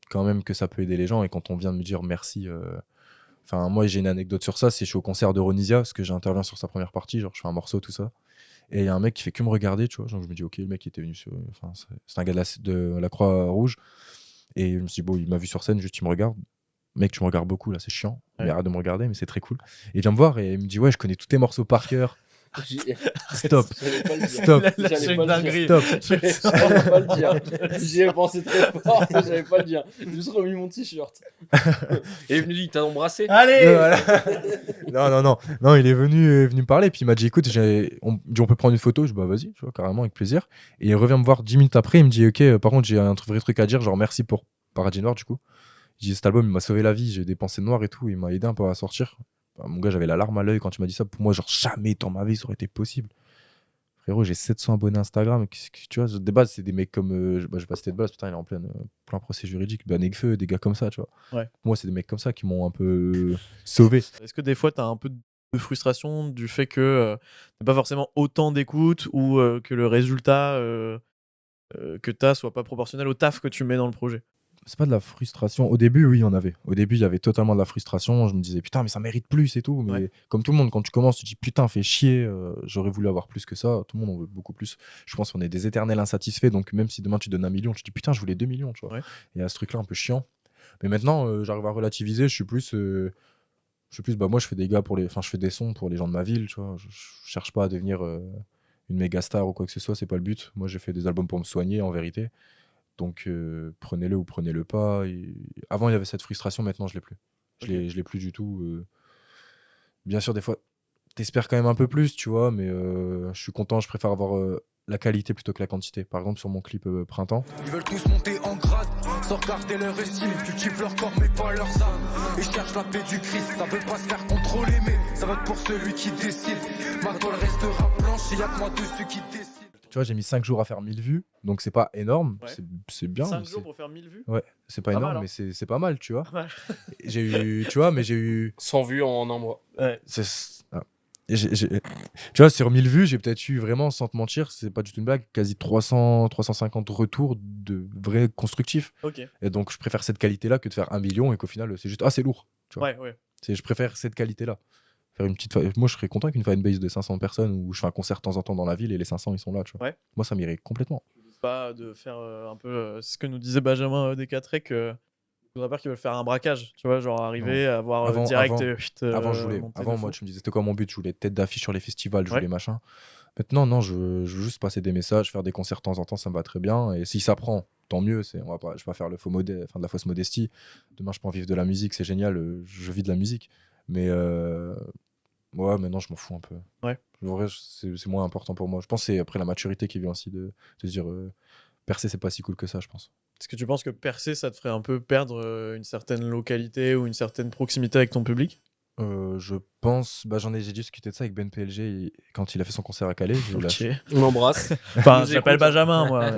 quand même que ça peut aider les gens. Et quand on vient de me dire merci. Enfin, moi, j'ai une anecdote sur ça. C'est je suis au concert de Ronisia, parce que j'interviens sur sa première partie. Genre, je fais un morceau, tout ça. Et il y a un mec qui fait que me regarder, tu vois. Genre, je me dis, ok, le mec, il était venu sur. Enfin, c'est un gars de la Croix-Rouge. Et je me suis dit, bon, il m'a vu sur scène, juste il me regarde. Mec, tu me regardes beaucoup, là, c'est chiant. Ouais. Mais arrête de me regarder, mais c'est très cool. Et il vient me voir et il me dit, ouais, je connais tous tes morceaux par cœur. Stop, J'allais pas le dire. stop, Là, J'allais c'est pas une le dinguerie. stop. J'allais pas le dire. J'y ai pensé très fort, mais j'allais pas le dire. J'ai juste remis mon t-shirt. Il est venu, il t'a embrassé. Allez Voilà. Non, il est venu me parler, puis il m'a dit, écoute, on peut prendre une photo. Je dis, bah vas-y, tu vois, carrément, avec plaisir. Et il revient me voir 10 minutes après, il me dit, ok, par contre, j'ai un vrai truc à dire, genre merci pour Paradis Noir, du coup. Il dit, cet album, il m'a sauvé la vie, j'ai des pensées noires et tout, il m'a aidé un peu à sortir. Bah, mon gars, j'avais la larme à l'œil quand tu m'as dit ça. Pour moi, genre, jamais dans ma vie, ça aurait été possible. Frérot, j'ai 700 abonnés Instagram. Tu vois, de base, c'est des mecs comme. Je vais pas citer de base, putain, il est en plein procès juridique. Ben, Nekfeu, des gars comme ça, tu vois. Ouais. Moi, c'est des mecs comme ça qui m'ont un peu sauvé. Est-ce que des fois, tu as un peu de frustration du fait que t'as pas forcément autant d'écoute ou que le résultat que tu as soit pas proportionnel au taf que tu mets dans le projet? C'est pas de la frustration. Au début, oui, il y en avait. Au début, il y avait totalement de la frustration. Je me disais, putain, mais ça mérite plus et tout. Mais Ouais. comme tout le monde, quand tu commences, tu te dis, putain, fais chier. J'aurais voulu avoir plus que ça. Tout le monde en veut beaucoup plus. Je pense qu'on est des éternels insatisfaits. Donc, même si demain tu donnes 1 million, tu te dis, putain, je voulais 2 millions. Tu vois. Ouais. Et il y a ce truc-là un peu chiant. Mais maintenant, j'arrive à relativiser. Je suis plus. Bah, moi, je fais des gars pour les. Enfin, je fais des sons pour les gens de ma ville. Tu vois. Je cherche pas à devenir une méga star ou quoi que ce soit. C'est pas le but. Moi, j'ai fait des albums pour me soigner, en vérité. Donc prenez-le ou prenez-le pas. Et avant il y avait cette frustration, maintenant je l'ai plus. Je l'ai plus du tout. Bien sûr des fois t'espères quand même un peu plus, tu vois, mais je suis content, je préfère avoir la qualité plutôt que la quantité. Par exemple sur mon clip Printemps. Ils veulent tous monter en grade, sans regarder leur estime. Cultivent leur corps mais pas leurs âmes. Ils cherchent la paix du Christ, ça veut pas se faire contrôler, mais ça va être pour celui qui décide. Ma toile restera blanche et y'a que moi de ceux qui décident. Tu vois, j'ai mis 5 jours à faire 1000 vues, donc c'est pas énorme, Ouais. c'est bien. 5 mais jours pour faire 1000 vues? Ouais, c'est pas Pas énorme, mal, hein. mais c'est pas mal, tu vois. Pas mal. J'ai eu, tu vois, mais j'ai eu. 100 vues en un mois. Ouais. Tu vois, sur 1000 vues, j'ai peut-être eu vraiment, sans te mentir, c'est pas du tout une blague, quasi 350 retours de vrais constructifs. Ok. Et donc, je préfère cette qualité-là que de faire 1 million et qu'au final, c'est juste, c'est lourd. Tu vois. Ouais. Je préfère cette qualité-là. Faire une petite Moi, je serais content qu'une fanbase de 500 personnes où je fais un concert de temps en temps dans la ville et les 500, ils sont là. Tu vois. Ouais. Moi, ça m'irait complètement. Pas de faire un peu ce que nous disait Benjamin Descatrec, que je voudrais pas qu'ils veulent faire un braquage, tu vois, genre arriver à avoir Avant- direct avant- Avant, je voulais. monter Avant, de moi, fou. tu me disais, c'était quoi mon but? Je voulais tête d'affiche sur les festivals, je Ouais. voulais machin. Maintenant, non, je veux juste passer des messages, faire des concerts de temps en temps, ça me va très bien. Et si ça prend, tant mieux. Je vais pas faire de la fausse modestie. Demain, je peux en vivre de la musique, c'est génial. Je vis de la musique. Mais ouais, maintenant, je m'en fous un peu. Ouais. En vrai, c'est moins important pour moi. Je pense que c'est après la maturité qui vient aussi de se dire percer, c'est pas si cool que ça, je pense. Est-ce que tu penses que percer, ça te ferait un peu perdre une certaine localité ou une certaine proximité avec ton public? Je pense, j'ai discuté de ça avec Ben PLG quand il a fait son concert à Calais. J'ai eu la- Ok. On l'embrasse. Enfin, nous je l'appelle écoute. Benjamin, moi.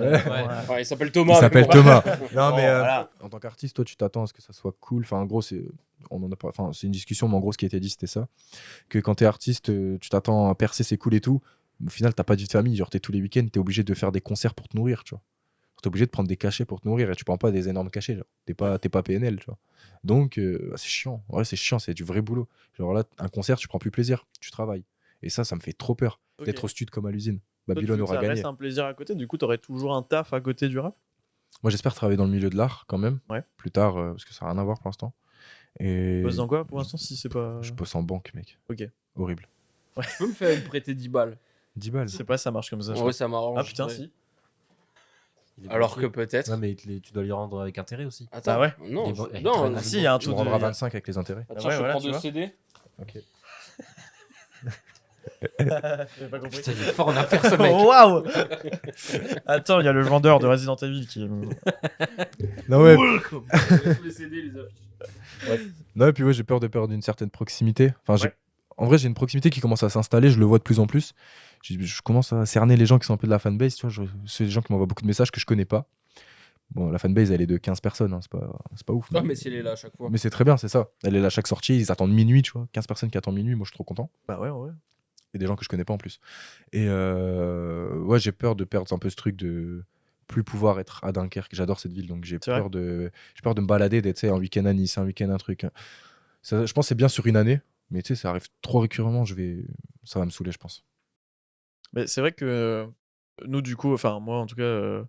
Ouais, il s'appelle Thomas. Il s'appelle mais bon. Thomas. Non, Bon, mais voilà. en tant qu'artiste, toi, tu t'attends à ce que ça soit cool. Enfin, en gros, on en a pas. Enfin, c'est une discussion, mais en gros, ce qui a été dit, c'était ça. Que quand t'es artiste, tu t'attends à percer, c'est cool et tout. Au final, t'as pas de vie de famille. Genre, t'es tous les week-ends, t'es obligé de faire des concerts pour te nourrir, tu vois. T'es obligé de prendre des cachets pour te nourrir et tu prends pas des énormes cachets. Genre. T'es pas PNL, tu vois. Donc, c'est chiant. Ouais, c'est chiant, c'est du vrai boulot. Genre là, un concert, tu prends plus plaisir, tu travailles. Et ça me fait trop peur Ok. d'être au stud comme à l'usine. Toi, tu Babylone veux que aura ça gagné. reste un plaisir à côté. Du coup, t'aurais toujours un taf à côté du rap. Moi, j'espère travailler dans le milieu de l'art quand même. Ouais. Plus tard, parce que ça n'a rien à voir pour l'instant. Et Tu bosses dans quoi pour l'instant si c'est pas. je bosse en banque, mec. Ok. Horrible. Tu peux me faire prêter 10 balles. 10 balles. Je sais pas, ça marche comme ça. je En crois. vrai, ça m'arrange. Ah putain, Ouais. si. Il est Alors que bloqué. peut-être. Ouais, mais tu dois lui rendre avec intérêt aussi. Attends, Ah ouais Non, Il est bon- il non. traîne Ah si, il y a un Tu taux me de. rendras 25 avec les intérêts. Attends, Ouais, je voilà, prends tu 2 vois. CD. Ok. J'ai pas compris. Putain, il est fort en affaires, ce mec. Oh, waouh. Attends, il y a le vendeur de Resident Evil qui. Non, ouais. Tous les CD, les affiches. Non, et puis ouais, j'ai peur de perdre une certaine proximité. Enfin, Ouais. En vrai, j'ai une proximité qui commence à s'installer, je le vois de plus en plus. Je commence à cerner les gens qui sont un peu de la fanbase, tu vois. C'est des gens qui m'envoient beaucoup de messages que je connais pas. Bon, la fanbase, elle est de 15 personnes, hein, c'est pas ouf. Ouais, mais s'il est là à chaque fois. Mais c'est très bien, c'est ça. Elle est là à chaque sortie, ils attendent minuit, tu vois. 15 personnes qui attendent minuit, moi je suis trop content. Bah ouais, ouais. Et des gens que je connais pas en plus. Et ouais, j'ai peur de perdre un peu ce truc de plus pouvoir être à Dunkerque. J'adore cette ville, donc j'ai C'est vrai. peur de me balader, d'être tu sais, un week-end à Nice, un week-end un truc. Ça, je pense que c'est bien sur une année, mais tu sais, ça arrive trop récurremment, ça va me saouler, je pense. Mais c'est vrai que nous, du coup, enfin, moi en tout cas,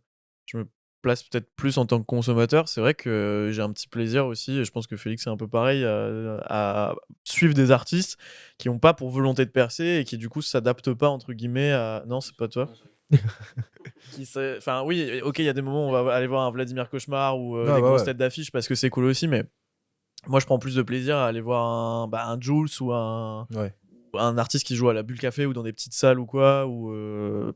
je me place peut-être plus en tant que consommateur. C'est vrai que j'ai un petit plaisir aussi, et je pense que Félix c'est un peu pareil, à suivre des artistes qui n'ont pas pour volonté de percer et qui du coup s'adaptent pas, entre guillemets, à. Non, c'est pas toi. Enfin, oui, ok, il y a des moments où on va aller voir un Vladimir Cauchemar ou Ah, des ouais, grosses ouais. têtes d'affiche parce que c'est cool aussi, mais moi je prends plus de plaisir à aller voir un Jules ou Ouais. un artiste qui joue à la Bulle Café ou dans des petites salles ou quoi, ou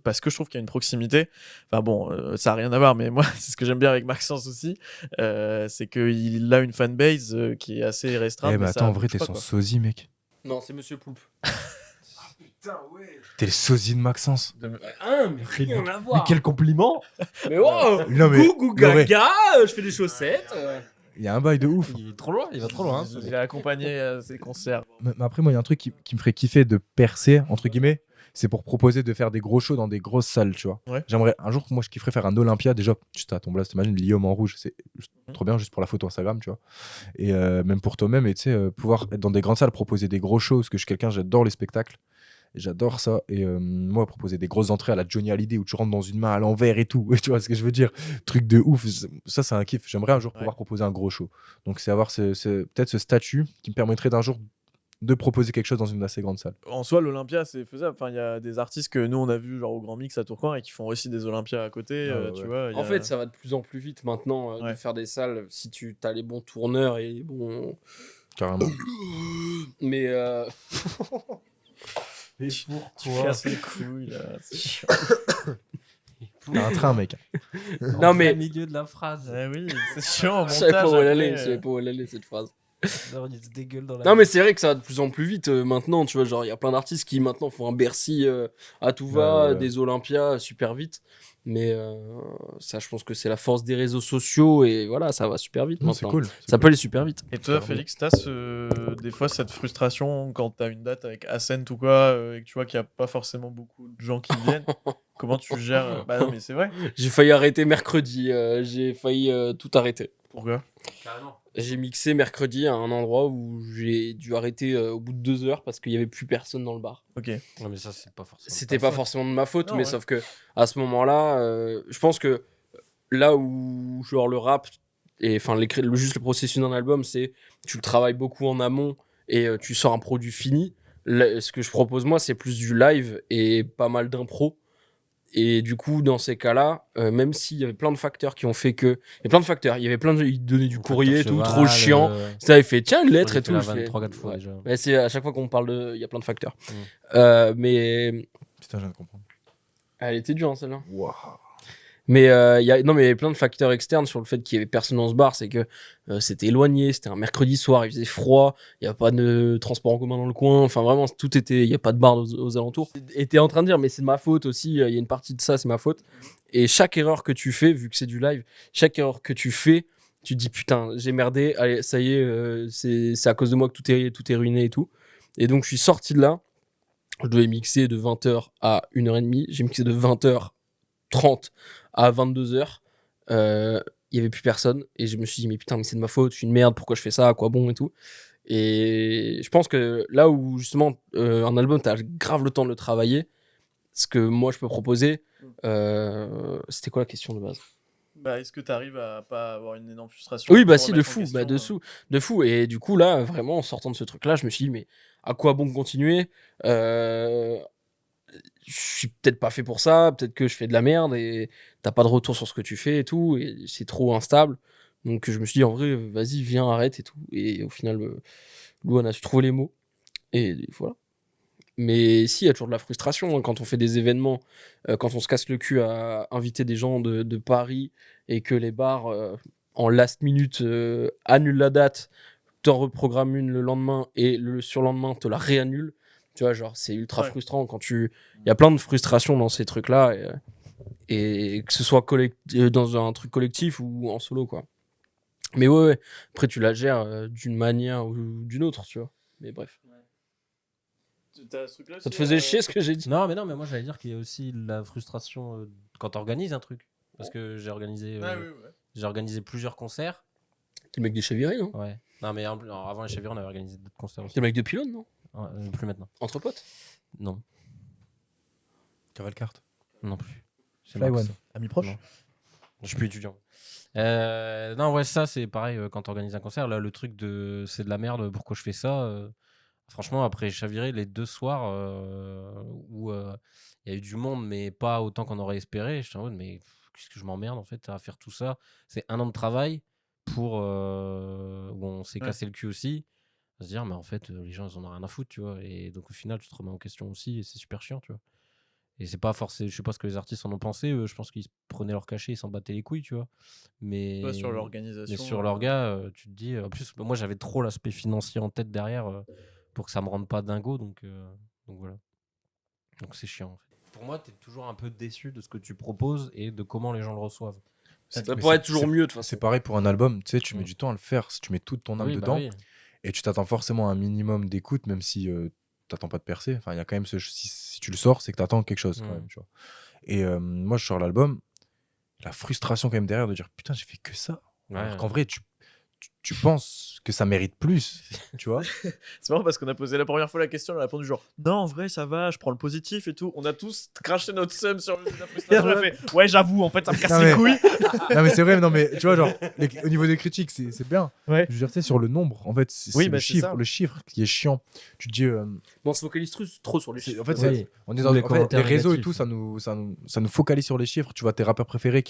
parce que je trouve qu'il y a une proximité. Enfin bon, ça a rien à voir, mais moi c'est ce que j'aime bien avec Maxence aussi, c'est qu'il a une fanbase qui est assez restreinte. Eh, mais ça attends, en vrai, bouge t'es pas, son quoi. sosie, mec. Non, c'est Monsieur Poulpe. T'es le sosie de Maxence. Ah, mais rien à voir. Quel compliment. Mais wow, Non, mais- Gougou non, mais- gaga, je fais des chaussettes. Il y a un bail de ouf. Il est trop loin, il va trop loin. Je l'ai accompagné à ses concerts. Mais après, moi, il y a un truc qui me ferait kiffer de percer, entre guillemets, c'est pour proposer de faire des gros shows dans des grosses salles, tu vois. Ouais. J'aimerais, un jour, moi, je kifferais faire un Olympia, déjà, juste à ton blast, t'imagines, Lyon en rouge, c'est trop bien, juste pour la photo Instagram, tu vois. Et même pour toi-même, et tu sais, pouvoir être dans des grandes salles, proposer des gros shows, parce que je suis quelqu'un, j'adore les spectacles. Et j'adore ça. Et moi, proposer des grosses entrées à la Johnny Hallyday où tu rentres dans une main à l'envers et tout. Tu vois ce que je veux dire? Truc de ouf. Ça, c'est un kiff. J'aimerais un jour pouvoir proposer un gros show. Donc, c'est avoir peut-être ce statut qui me permettrait d'un jour de proposer quelque chose dans une assez grande salle. En soi, l'Olympia, c'est faisable. Enfin, il y a des artistes que nous, on a vu genre au Grand Mix à Tourcoing et qui font aussi des Olympias à côté. Ah ouais, tu ouais. vois, il y En a- fait, ça va de plus en plus vite maintenant Ouais. de faire des salles si tu as les bons tourneurs et les bons. Carrément. Mais Mais tu pourquoi casses les couilles, là. C'est chiant. T'as un train, mec. non, mais milieu de la phrase. Eh oui, c'est chiant. je savais pas où elle allait, montage, je savais pas où elle allait cette phrase. Alors, il se dégueule dans la. Non, mais c'est vrai que ça va de plus en plus vite maintenant. Tu vois, genre, il y a plein d'artistes qui maintenant font un Bercy à tout va, Ouais, ouais. des Olympias super vite. Mais ça, je pense que c'est la force des réseaux sociaux et voilà, ça va super vite Non, c'est maintenant. cool. Ça peut aller super vite. Et toi, Félix, t'as des fois cette frustration quand t'as une date avec Ascent ou quoi, et que tu vois qu'il n'y a pas forcément beaucoup de gens qui viennent. Comment tu gères Bah non, mais c'est vrai. J'ai failli arrêter mercredi. J'ai failli tout arrêter. Pourquoi Carrément. J'ai mixé mercredi à un endroit où j'ai dû arrêter au bout de 2 heures parce qu'il y avait plus personne dans le bar. Ok. Non, mais ça, c'est pas forcément. C'était pas forcément de ma faute, Non, mais ouais. sauf que à ce moment-là, je pense que là où genre le rap et enfin juste le processus d'un album, c'est tu le travailles beaucoup en amont et tu sors un produit fini. Là, ce que je propose moi, c'est plus du live et pas mal d'impro. Et du coup, dans ces cas-là, même s'il y avait plein de facteurs qui ont fait que. Il y a plein de facteurs. Il y avait plein de. Ils donnaient du courrier et tout, trop chiant. Ça, il fait tiens, une lettre et tout. Je fais, 23-4 fois ouais. déjà. Mais c'est à chaque fois qu'on parle de. Il y a plein de facteurs. Mm. Mais Putain, je viens de comprendre. elle était dure, hein, celle-là. Waouh. Mais il y avait plein de facteurs externes sur le fait qu'il y avait personne dans ce bar. C'est que c'était éloigné, c'était un mercredi soir, il faisait froid, il n'y a pas de transport en commun dans le coin. Enfin, vraiment, tout était. Il n'y a pas de bar aux alentours. Et t'es en train de dire, mais c'est de ma faute aussi. Il y a une partie de ça, c'est ma faute. Et chaque erreur que tu fais, vu que c'est du live, chaque erreur que tu fais, tu te dis putain, j'ai merdé, allez, ça y est, c'est à cause de moi que tout est ruiné et tout. Et donc, je suis sorti de là. Je devais mixer de 20h à 1h30. J'ai mixé de 20h30 à 22h. Il y avait plus personne. Et je me suis dit, mais putain, mais c'est de ma faute, je suis une merde, pourquoi je fais ça, à quoi bon et tout. Et je pense que là où, justement, un album, t'as grave le temps de le travailler, ce que moi, je peux proposer, c'était quoi la question de base? Bah, est-ce que t'arrives à pas avoir une énorme frustration? Oui, bah pour si, de remettre en fou, question, de fou. Et du coup, là, vraiment, en sortant de ce truc-là, je me suis dit, mais à quoi bon continuer? Je suis peut-être pas fait pour ça, peut-être que je fais de la merde et t'as pas de retour sur ce que tu fais et tout, et c'est trop instable. Donc je me suis dit, en vrai, vas-y, viens, arrête et tout. Et au final, Lou, on a su trouver les mots. Et voilà. Mais si, il y a toujours de la frustration hein, quand on fait des événements, quand on se casse le cul à inviter des gens de Paris et que les bars, en last minute, annulent la date, t'en reprogramment une le lendemain et le surlendemain te la réannulent. Tu vois, genre, c'est ultra frustrant quand tu. Il y a plein de frustrations dans ces trucs-là et que ce soit dans un truc collectif ou en solo, quoi. Mais ouais. Après, tu la gères d'une manière ou d'une autre, tu vois. Mais bref. Ça te faisait chier ce que j'ai dit? Non, mais moi j'allais dire qu'il y a aussi la frustration quand t'organises un truc. Parce que j'ai organisé plusieurs concerts. T'es le mec des Chavirés, non? Ouais. Non, mais alors, avant les Chavirés, on avait organisé d'autres concerts aussi. T'es le mec de Pylône, non? Ouais, plus maintenant. Entre potes? Non, Cavalcarte. non plus. C'est Fly Max. One. Ami proche. Non. Je suis plus étudiant. Non, ouais, ça c'est pareil quand t'organises un concert. Là, le truc de c'est de la merde, pourquoi je fais ça franchement, après Chaviré, les 2 soirs où il y a eu du monde, mais pas autant qu'on aurait espéré, j'étais en mode, mais qu'est-ce que je m'emmerde en fait à faire tout ça? C'est 1 an de travail pour où on s'est cassé le cul aussi. À se dire, mais en fait, les gens, ils en ont rien à foutre, tu vois. Et donc, au final, tu te remets en question aussi, et c'est super chiant, tu vois. Et c'est pas forcément, je sais pas ce que les artistes en ont pensé, je pense qu'ils se prenaient leur cachet, ils s'en battaient les couilles, tu vois. Mais Pas sur l'organisation. mais sur leur gars, tu te dis, en plus, moi, j'avais trop l'aspect financier en tête derrière pour que ça me rende pas dingo, donc voilà. Donc, c'est chiant, en fait. Pour moi, t'es toujours un peu déçu de ce que tu proposes et de comment les gens le reçoivent. Ça pourrait être toujours mieux, de toute façon. C'est pareil pour un album, tu sais, tu mets du temps à le faire, tu mets toute ton âme Oui, bah dedans, oui. et tu t'attends forcément à un minimum d'écoute, même si t'attends pas de percer. Enfin, il y a quand même si tu le sors, c'est que t'attends quelque chose quand même, tu vois. Et moi, je sors l'album, la frustration quand même derrière de dire putain, j'ai fait que ça. Ouais, Alors qu'en vrai, tu penses que ça mérite plus, tu vois. C'est marrant parce qu'on a posé la première fois la question, on a répondu genre non, en vrai, ça va, je prends le positif et tout. On a tous craché notre seum sur la frustration. On a fait ouais, j'avoue, en fait, ça me casse Non, les mais- couilles. Non mais c'est vrai, non mais tu vois genre au niveau des critiques c'est bien. Ouais. Je veux dire, tu sais, sur le nombre, en fait, c'est Oui, le bah, c'est chiffre, ça. le chiffre qui est chiant. Tu te dis On se focalise trop sur les chiffres. en fait, Oui. on est Ou dans les en fait, commentaires les réseaux et négatifs. tout, ça nous focalise sur les chiffres. Tu vois, tes rappeurs préférés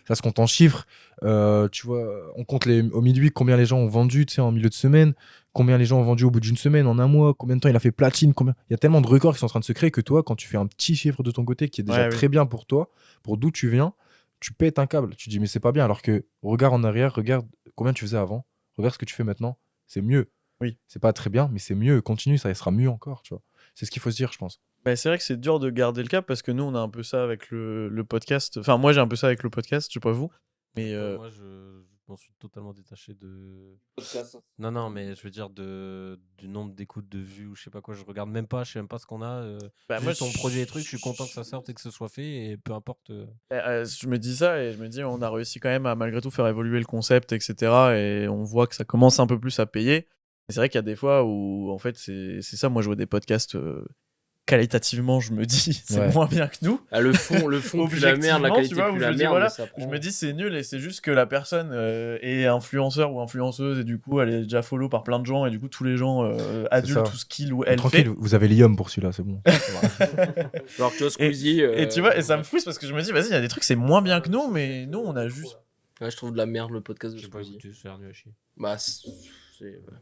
ça se compte en chiffres. Tu vois, on compte au midweek combien les gens ont vendu, tu sais, en milieu de semaine, combien les gens ont vendu au bout d'une semaine, en un mois, combien de temps il a fait platine, combien. Il y a tellement de records qui sont en train de se créer que toi, quand tu fais un petit chiffre de ton côté qui est déjà Ouais, oui. très bien pour toi, pour d'où tu viens, tu pètes un câble. Tu te dis mais c'est pas bien. Alors que regarde en arrière, regarde combien tu faisais avant, regarde ce que tu fais maintenant, c'est mieux. Oui. C'est pas très bien, mais c'est mieux. Continue, ça sera mieux encore, tu vois. C'est ce qu'il faut se dire, je pense. Bah, c'est vrai que c'est dur de garder le cap parce que nous, on a un peu ça avec le podcast. Enfin, moi, j'ai un peu ça avec le podcast, je sais pas vous. Mais Moi, je m'en suis totalement détaché de. Non, mais je veux dire du nombre d'écoutes, de vues ou je sais pas quoi. Je regarde même pas, je sais même pas ce qu'on a. bah, Juste on produit des trucs, je suis content que ça sorte et que ce soit fait et peu importe. je me dis ça et je me dis on a réussi quand même à malgré tout faire évoluer le concept, etc. Et on voit que ça commence un peu plus à payer. Et c'est vrai qu'il y a des fois où en fait c'est ça. Moi, je vois des podcasts qualitativement, je me dis c'est Ouais. moins bien que nous. Ah, le fond pue la merde, la Objectivement, qualité tu vois, pue où la je me dis, merde. voilà, mais ça prend- Je me dis c'est nul et c'est juste que la personne est influenceur ou influenceuse et du coup elle est déjà follow par plein de gens et du coup tous les gens adultes ça. tout ce qu'il ou elle Tranquille, fait. vous avez Liam pour celui-là, c'est bon. Genre, tu vois, Squeezie. Et tu vois, et ça me frustre parce que je me dis vas-y, il y a des trucs c'est moins bien que nous, mais nous on a juste. Ouais, je trouve de la merde le podcast de J'ai pas Squeezie. écouté, c'est nul à chier. Bah,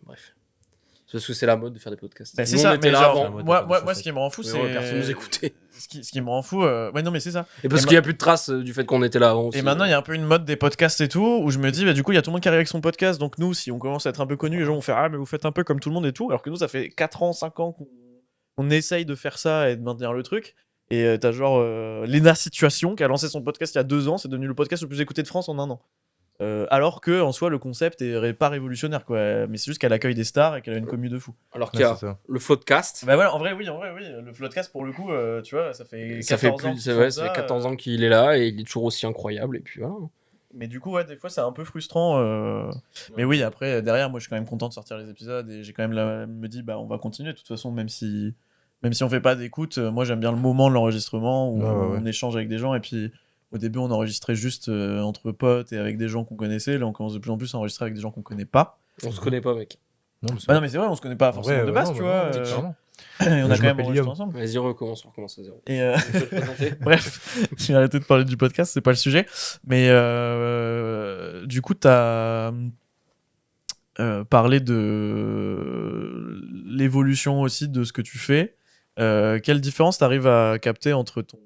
bref. C'est parce que c'est la mode de faire des podcasts. Bah, c'est Nous, on ça, était mais là genre, avant. avant. moi ce qui me rend fou, Mais c'est. ouais, personne nous écoutait. ce qui me rend fou. Ouais, non, mais c'est ça. Et parce Et qu'il y a plus de traces du fait qu'on était là avant aussi. Et maintenant, il y a un peu une mode des podcasts et tout, où je me dis, bah, du coup, il y a tout le monde qui arrive avec son podcast. Donc, nous, si on commence à être un peu connus, les gens vont faire, ah, mais vous faites un peu comme tout le monde et tout. Alors que nous, ça fait 4 ans, 5 ans qu'on essaye de faire ça et de maintenir le truc. Et t'as genre Lena Situation qui a lancé son podcast il y a 2 ans. C'est devenu le podcast le plus écouté de France en 1 an. Alors que en soi, le concept est pas révolutionnaire, quoi. Mais c'est juste qu'elle accueille des stars et qu'elle a une commu de fou. Alors qu'il Ouais, y a c'est ça. le Floodcast. Bah voilà, en vrai, oui. Le Floodcast, pour le coup, tu vois, ça fait 14 Ça fait ans plus, qu'ils ça, font ouais, ça fait ça, 14 ans qu'il est là et il est toujours aussi incroyable. Et puis voilà. Mais du coup, ouais, des fois, c'est un peu frustrant. Mais oui, après, derrière, moi, je suis quand même content de sortir les épisodes et j'ai quand même me dit, bah, on va continuer. De toute façon, même si on fait pas d'écoute, moi, j'aime bien le moment de l'enregistrement où Ouais, ouais, ouais. on échange avec des gens. Et puis, au début, on enregistrait juste entre potes et avec des gens qu'on connaissait. Là, on commence de plus en plus à enregistrer avec des gens qu'on connaît pas. On se connaît pas, mec. Non, mais c'est Bah non, mais c'est vrai, on se connaît pas En forcément vrai, de ouais, base, non, tu bah vois. non, clairement. Et on a Je quand même m'appelle enregistré Guillaume. ensemble. Vas-y, on recommence à zéro. Et Tu peux te présenter bref, j'ai arrêté de parler du podcast, c'est pas le sujet. Mais du coup, t'as parlé de l'évolution aussi de ce que tu fais. Quelle différence t'arrives à capter entre ton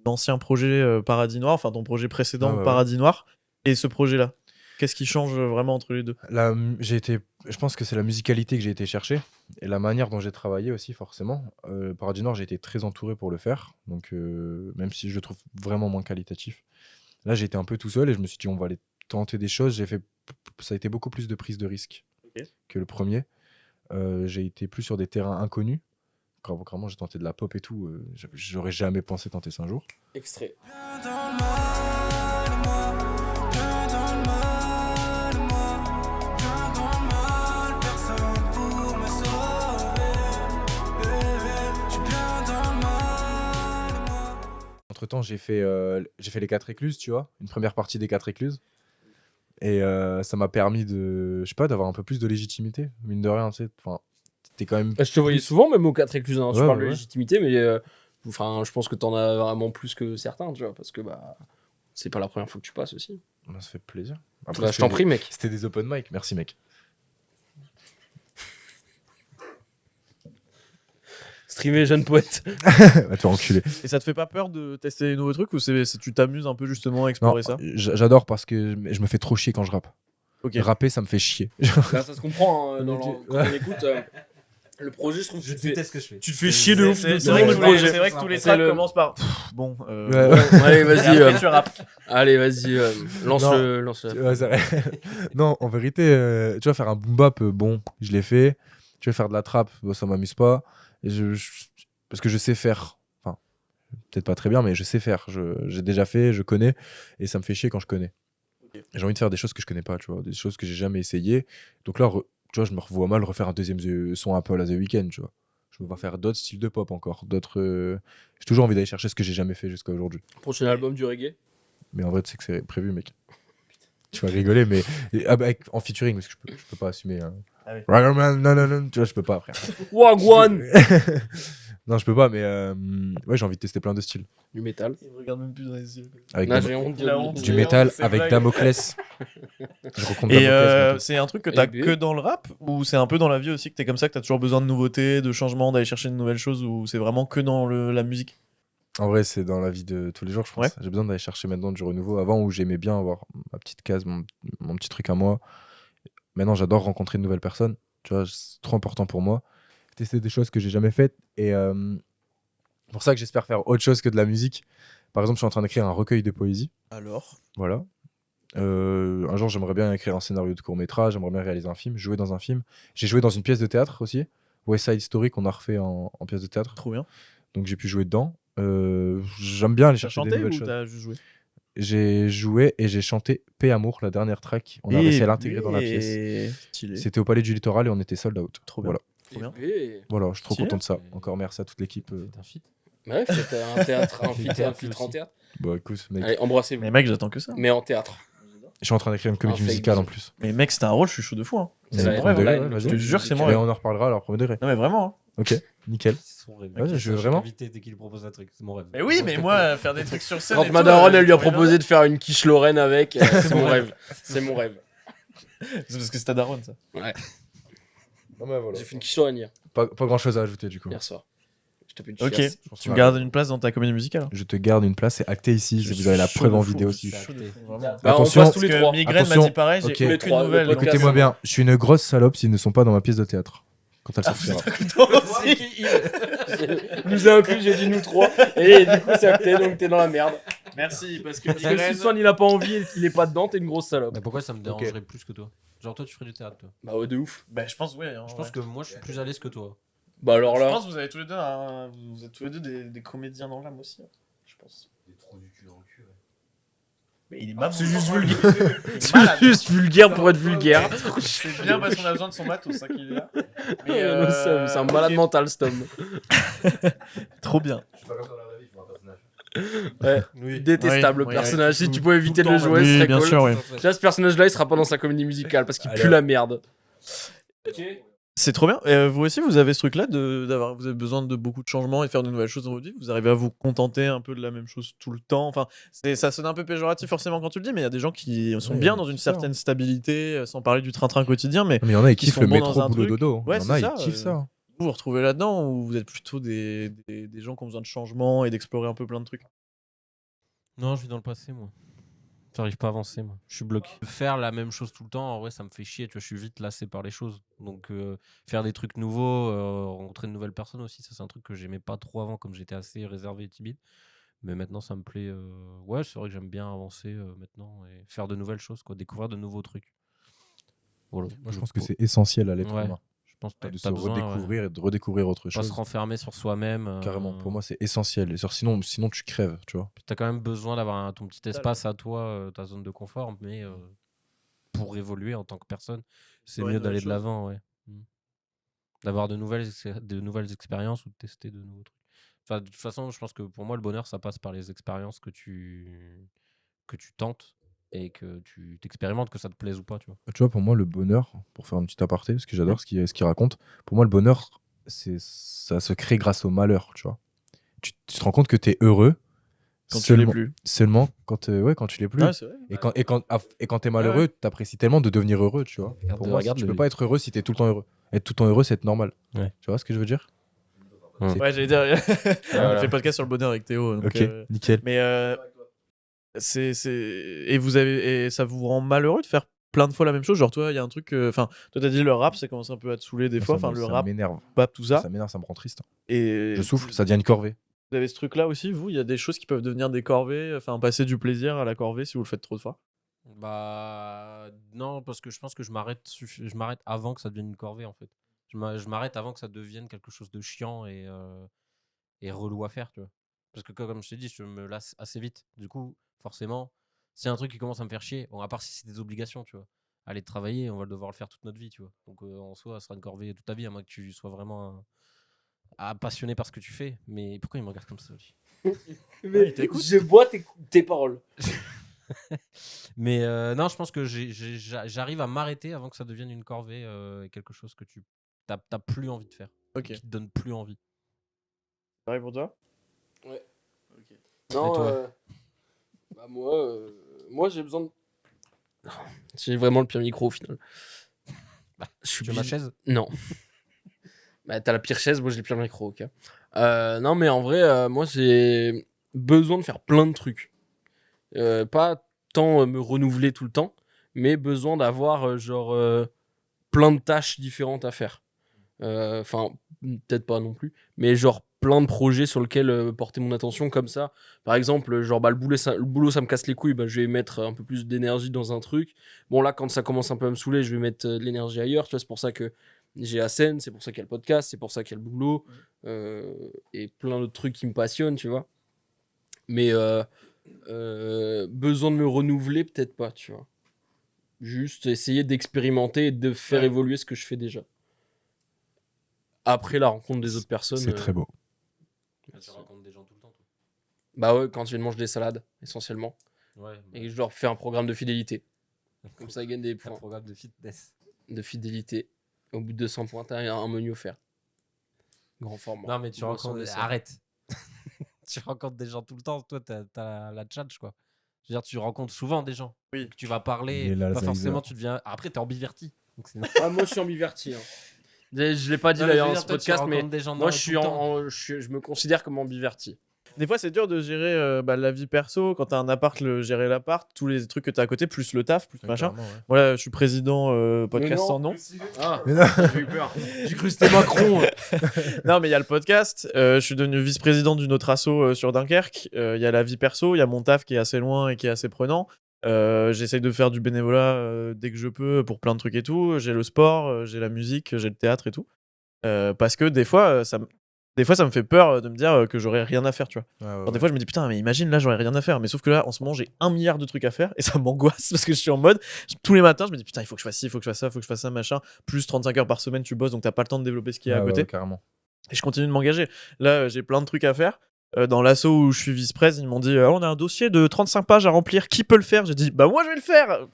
ancien projet Paradis Noir, enfin ton projet précédent Ah ouais, ouais. Paradis Noir, et ce projet-là? Qu'est-ce qui change vraiment entre les deux? Je pense que c'est la musicalité que j'ai été chercher et la manière dont j'ai travaillé aussi, forcément. Paradis Noir, j'ai été très entouré pour le faire, donc même si je le trouve vraiment moins qualitatif. Là, j'ai été un peu tout seul et je me suis dit, on va aller tenter des choses. Ça a été beaucoup plus de prise de risque Ok. que le premier. J'ai été plus sur des terrains inconnus. Vraiment, j'ai tenté de la pop et tout. J'aurais jamais pensé tenter ça un jour. Extrait. Entre-temps, j'ai fait les 4 écluses, tu vois, une première partie des 4 écluses. Et ça m'a permis je sais pas, d'avoir un peu plus de légitimité, mine de rien, tu sais. Enfin, t'es quand même. Je te voyais souvent, même au 4 écluses, hein, tu Ouais, parles de ouais. légitimité, mais enfin, je pense que t'en as vraiment plus que certains, tu vois, parce que bah, c'est pas la première fois que tu passes aussi. Ça fait plaisir. Bah, je c'était t'en prie, mec. C'était des open mic, merci mec. Streamer jeune poète. Va te faire enculer. Et ça te fait pas peur de tester des nouveaux trucs, ou tu t'amuses un peu justement à Non, explorer ça? j'adore parce que je me fais trop chier quand je rappe. Ok. Rapper, ça me fait chier. Là, ça se comprend, hein, Ok. quand on écoute le projet, je trouve que tu te fais- ce que je fais. tu te fais chier de ouf. C'est de vrai, monde que projet. c'est vrai que tous les C'est tracks le- commencent par bon. Ouais. Allez, Et vas-y, après, tu rappes. allez, vas-y, lance Non. le. Ouais, c'est vrai. Non, en vérité, tu vois, faire un boom bap, bon, je l'ai fait. Tu veux faire de la trap, bon, ça m'amuse pas. Et parce que je sais faire. Enfin, peut-être pas très bien, mais je sais faire. J'ai déjà fait, je connais. Et ça me fait chier quand je connais. Ok. J'ai envie de faire des choses que je connais pas, tu vois, des choses que j'ai jamais essayé. Donc là, tu vois, je me revois mal refaire un deuxième son Apple à The Weeknd, tu vois. Je me vois faire d'autres styles de pop encore. J'ai toujours envie d'aller chercher ce que j'ai jamais fait jusqu'à aujourd'hui. Prochain album du reggae. Mais en vrai, tu sais que c'est prévu, mec. Tu vas rigoler, mais en featuring, parce que je peux pas assumer. Ah oui. Ragaman, non, tu vois, je peux pas, frère. Wagwan. Non, je peux pas, mais ouais, j'ai envie de tester plein de styles. Du métal. Il me regarde même plus dans les yeux. Avec Là, Dam- j'ai honte. Il a honte. du J'ai métal honte de ces avec blagues. Damoclès. Je rencontre Et Damoclès bientôt. c'est un truc que t'as Et que dans le rap, ou c'est un peu dans la vie aussi que t'es comme ça, que t'as toujours besoin de nouveautés, de changements, d'aller chercher de nouvelles choses, ou c'est vraiment que dans la musique? En vrai, c'est dans la vie de tous les jours, je pense. Ouais. J'ai besoin d'aller chercher maintenant du renouveau. Avant, où j'aimais bien avoir ma petite case, mon petit truc à moi. Maintenant, j'adore rencontrer de nouvelles personnes. Tu vois, c'est trop important pour moi. Tester des choses que j'ai jamais faites. Et c'est pour ça que j'espère faire autre chose que de la musique. Par exemple, je suis en train d'écrire un recueil de poésie. Alors? Voilà. Un jour, j'aimerais bien écrire un scénario de court-métrage. J'aimerais bien réaliser un film, jouer dans un film. J'ai joué dans une pièce de théâtre aussi. West Side Story, qu'on a refait en pièce de théâtre. Trop bien. Donc, j'ai pu jouer dedans. J'aime bien aller T'as chercher des chanté nouvelles ou choses. t'as juste joué? J'ai joué et j'ai chanté Paix Amour, la dernière track. On a réussi à l'intégrer dans la pièce. Stylé. C'était au Palais du Littoral et on était sold out. Trop bien. Voilà. Trop bien. Et... Voilà, je suis trop Stylé. content de ça. Encore merci à toute l'équipe. C'est un feat. Ouais, c'était un théâtre, un feat en aussi. théâtre. Bah écoute, mec, Allez, embrassez-vous. Mais mec, j'attends que ça. Mais en théâtre. je suis en train d'écrire une comédie Un fake musicale en bisou. plus. Mais mec, c'était un rôle, je suis chaud de fou. Hein. C'est mon la- rêve, la- ouais, le- vas-y. Je te jure, c'est mon Mais rêve. on en reparlera alors premier degré. Non mais vraiment. Hein. Ok, nickel. C'est son rêve. Ouais, Mec, je veux chaque vraiment. invité, dès qu'il propose un truc, c'est mon rêve. Mais oui, mais moi, faire des trucs sur scène. Quand et tout, Madaron, elle lui a j'aurais proposé de faire une quiche Lorraine avec, c'est mon rêve. C'est mon rêve. bien. C'est parce que c'est ta daronne, ça. Ouais. Non, mais voilà. J'ai fait une quiche Lorraine hier, Pas grand chose à ajouter du coup. hier soir. Je tape une Ok, chiasse. Je pense tu qu'on me va- gardes une place dans ta comédie musicale. Je te garde une place, c'est acté ici. Vous avez la chaud preuve de en fou, vidéo je aussi. suis chaud de fou, vraiment. Bah, Attention, on passe tous Parce les que trois. Migraine m'a Attention, dit pareil, j'ai ok. aucune Les trois, nouvelle. le donc, podcast. Écoutez-moi bien, je suis une grosse salope s'ils ne sont pas dans ma pièce de théâtre. Quand elle sortira. toi aussi. Nous a inclus, j'ai dit nous trois. Et du coup, c'est acté, donc t'es dans la merde. Merci, parce que Parce que Migraine... si Swan il a pas envie et qu'il est pas dedans, t'es une grosse salope. Mais pourquoi ça me dérangerait plus que toi? Genre, toi, tu ferais du théâtre, toi. Bah ouais, de ouf. Bah, je pense, ouais. Je pense que moi, je suis plus à l'aise que toi. Bah alors Je là. pense que vous avez tous les deux, vous êtes tous les deux des comédiens dans l'âme aussi. Je pense. Des trous du cul dans le cul, ouais. Mais il est mal. C'est juste vulgaire. C'est juste vulgaire pour être vulgaire. C'est bien parce qu'on a besoin de son matos, ça qu'il est là. Mais, C'est un malade ok. mental, cet homme. Trop bien. Je suis pas comme ça dans la vie, je vois un personnage. Ouais. Oui. Détestable Oui, personnage. oui, Si tu pouvais éviter de tout le le temps, jouer, ce oui, serait bien cool. sûr, oui. Déjà, ce personnage-là, il sera pas dans sa comédie musicale parce qu'il pue Alors. la merde. C'est trop bien. Vous aussi, vous avez ce truc-là vous avez besoin de beaucoup de changements et de faire de nouvelles choses dans votre vie. Vous arrivez à vous contenter un peu de la même chose tout le temps. Enfin, ça sonne un peu péjoratif forcément quand tu le dis, mais il y a des gens qui sont Ouais, bien dans une c'est ça. certaine stabilité, sans parler du train-train quotidien. Mais Mais il y en a, ils Qui kiffent sont le bons dans métro un boulot truc. dodo. Ouais, Il y en a, c'est ils ça, kiffent ça. vous vous retrouvez là-dedans ou vous êtes plutôt des gens qui ont besoin de changement et d'explorer un peu plein de trucs. Non, je vis dans le passé, moi. J'arrive pas à avancer, moi. Je suis bloqué. Faire la même chose tout le temps, en vrai, ça me fait chier. Tu vois, je suis vite lassé par les choses. Donc, faire des trucs nouveaux, rencontrer de nouvelles personnes aussi, ça, c'est un truc que j'aimais pas trop avant, comme j'étais assez réservé et timide. Mais maintenant, ça me plaît. Ouais, c'est vrai que j'aime bien avancer maintenant et faire de nouvelles choses, quoi. Découvrir de nouveaux trucs. Voilà. Moi, je pense que c'est essentiel à l'être Ouais. humain. Je pense que De t'as se besoin, ouais. redécouvrir et de redécouvrir autre Pas chose. se renfermer sur soi-même. Carrément, pour moi, c'est essentiel. Et sinon, tu crèves, tu vois. T'as quand même besoin d'avoir ton petit espace à toi, ta zone de confort, mais pour évoluer en tant que personne, c'est Ouais, mieux de d'aller nouvelles de l'avant, ouais. D'avoir de nouvelles expériences ou de tester de nouveaux trucs. Enfin, de toute façon, je pense que pour moi, le bonheur, ça passe par les expériences que tu tentes et que tu t'expérimentes, que ça te plaise ou pas, tu vois. Tu vois, pour moi, le bonheur, pour faire un petit aparté, parce que j'adore ce qu'il raconte, pour moi, le bonheur, ça se crée grâce au malheur, tu vois. Tu te rends compte que tu es heureux Quand tu l'es seulement, plus. seulement quand tu l'es plus. Ouais, c'est vrai. Et quand tu es malheureux, tu apprécies tellement de devenir heureux, tu vois. Regarde- Pour moi, regarde tu le- peux pas être heureux si tu es tout le temps heureux. Être tout le temps heureux, c'est être normal. Ouais. Tu vois ce que je veux dire? Ouais, j'allais dire. On Voilà. fait podcast sur le bonheur avec Théo. Donc, Ok, nickel. mais et ça vous rend malheureux de faire plein de fois la même chose. Genre toi, il y a un truc. Enfin, toi t'as dit le rap, ça commence un peu à te saouler des fois. Enfin, le rap, m'énerve. bap, tout ça. Ça m'énerve, ça me rend triste. Et Je souffle, ça devient une corvée. vous avez ce truc-là aussi, vous. Il y a des choses qui peuvent devenir des corvées. Enfin, passer du plaisir à la corvée si vous le faites trop de fois. Bah non, parce que je pense que je m'arrête avant que ça devienne une corvée, en fait. Je m'arrête avant que ça devienne quelque chose de chiant et relou à faire, tu vois. Parce que comme je t'ai dit, je me lasse assez vite. Du coup, forcément, s'il y a un truc qui commence à me faire chier, bon, à part si c'est des obligations, tu vois. Aller travailler, on va devoir le faire toute notre vie, tu vois. Donc en soi, ça sera une corvée toute ta vie, à moins que tu sois vraiment passionné par ce que tu fais. Mais pourquoi il me regarde comme ça, lui? Mais je bois tes paroles. Mais non, je pense que j'arrive à m'arrêter avant que ça devienne une corvée et quelque chose que t'as plus envie de faire. Ok. Qui te donne plus envie. Pareil pour toi. Non, Et toi bah moi j'ai besoin de. J'ai vraiment le pire micro au final. Je suis Tu veux ma chaise? Non. Bah, t'as la pire chaise, moi j'ai le pire micro, ok. Non, mais en vrai, moi j'ai besoin de faire plein de trucs. Pas tant me renouveler tout le temps, mais besoin d'avoir plein de tâches différentes à faire. Enfin, peut-être pas non plus, mais genre plein de projets sur lesquels porter mon attention comme ça. Par exemple, genre le boulot ça me casse les couilles, bah, je vais mettre un peu plus d'énergie dans un truc. Bon là, quand ça commence un peu à me saouler, je vais mettre de l'énergie ailleurs. Tu vois, c'est pour ça que j'ai Asen, c'est pour ça qu'il y a le podcast, c'est pour ça qu'il y a le boulot et plein d'autres trucs qui me passionnent, tu vois. Mais besoin de me renouveler, peut-être pas, tu vois. Juste essayer d'expérimenter et de faire évoluer ce que je fais déjà. Après la rencontre des autres personnes. C'est très beau. Tu rencontres des gens tout le temps, toi. Bah ouais, quand je viens de manger des salades, essentiellement. Ouais. Et que je leur fais un programme de fidélité. Comme ça, ils gagnent des Un points programme de fitness. de fidélité. Au bout de 200 points, t'as un menu offert. Grand format. Non, mais tu Boisson, rencontres. dessert. Arrête. Tu rencontres des gens tout le temps. Toi, t'as la tchatch, quoi. Je veux dire, tu rencontres souvent des gens. Oui. Que tu vas Il parler. est là, Pas le forcément, Alzheimer. tu deviens. Après, t'es ambiverti. Donc c'est Ah, moi, je suis ambiverti. Hein. Je l'ai pas dit Non, mais je d'ailleurs veux dans dire, ce toi, tu podcast, mais rencontres des gens dans moi la je tout suis le temps. je me considère comme ambiverti. Des fois, c'est dur de gérer la vie perso. Quand t'as un appart, gérer l'appart, tous les trucs que t'as à côté, plus le taf, plus machin. Clairement, ouais. Voilà, je suis président podcast Mais non. sans nom. Ah, Mais non. j'ai eu peur. J'ai cru que c'était Macron. Non, mais il y a le podcast. Je suis devenu vice-président d'une autre asso sur Dunkerque. Il y a la vie perso, il y a mon taf qui est assez loin et qui est assez prenant. J'essaye de faire du bénévolat dès que je peux pour plein de trucs et tout. J'ai le sport, j'ai la musique, j'ai le théâtre et tout. Parce que des fois, ça me fait peur de me dire que j'aurais rien à faire, tu vois. Ouais, Genre, des fois, je me dis putain, mais imagine là, j'aurais rien à faire. Mais sauf que là, en ce moment, j'ai 1 milliard de trucs à faire et ça m'angoisse parce que je suis en mode tous les matins, je me dis putain, il faut que je fasse ci, il faut que je fasse ça, il faut que je fasse ça, machin. Plus 35 heures par semaine, tu bosses donc t'as pas le temps de développer ce qu'il y a à ouais, côté. ouais, carrément. Et je continue de m'engager. Là, j'ai plein de trucs à faire. Dans l'asso où je suis vice-presse, ils m'ont dit on a un dossier de 35 pages à remplir, qui peut le faire? J'ai dit bah moi je vais le faire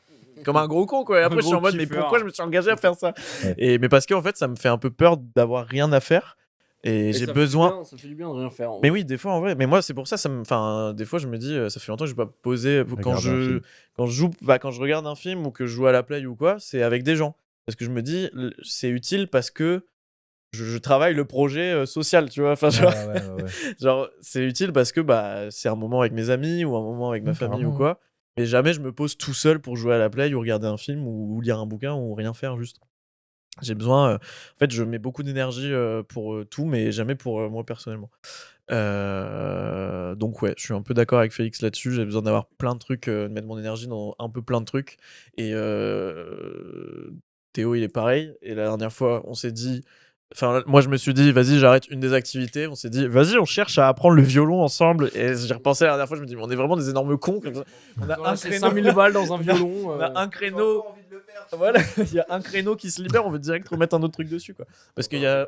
comme un gros con quoi. Et après je suis en mode mais pourquoi je me suis engagé à faire ça? Ouais. Mais parce qu'en fait ça me fait un peu peur d'avoir rien à faire et j'ai besoin. Ça fait du bien de rien faire. Mais oui, des fois en vrai. Mais moi, c'est pour ça, enfin, des fois, je me dis, ça fait longtemps que je vais pas poser quand Regarder un film. quand je regarde un film ou que je joue à la play ou quoi, c'est avec des gens. Parce que je me dis, c'est utile parce que je travaille le projet social, tu vois. Enfin, genre, Ouais. genre, c'est utile parce que bah, c'est un moment avec mes amis ou un moment avec ma famille ou carrément. quoi. Mais jamais je me pose tout seul pour jouer à la play ou regarder un film ou lire un bouquin ou rien faire juste. J'ai besoin. En fait, je mets beaucoup d'énergie pour tout, mais jamais pour moi personnellement. Donc, ouais, je suis un peu d'accord avec Félix là-dessus. J'ai besoin d'avoir plein de trucs, de mettre mon énergie dans un peu plein de trucs. Et Théo, il est pareil. Et la dernière fois, on s'est dit. Enfin, moi, je me suis dit, vas-y, j'arrête une des activités. On s'est dit, vas-y, on cherche à apprendre le violon ensemble. Et j'ai repensé la dernière fois, je me dis, mais on est vraiment des énormes cons. Comme ça. On a un créneau. 5000 balles dans un violon. On a un créneau. Voilà, il y a un créneau qui se libère, on veut direct remettre un autre truc dessus, quoi. Parce qu'il y a.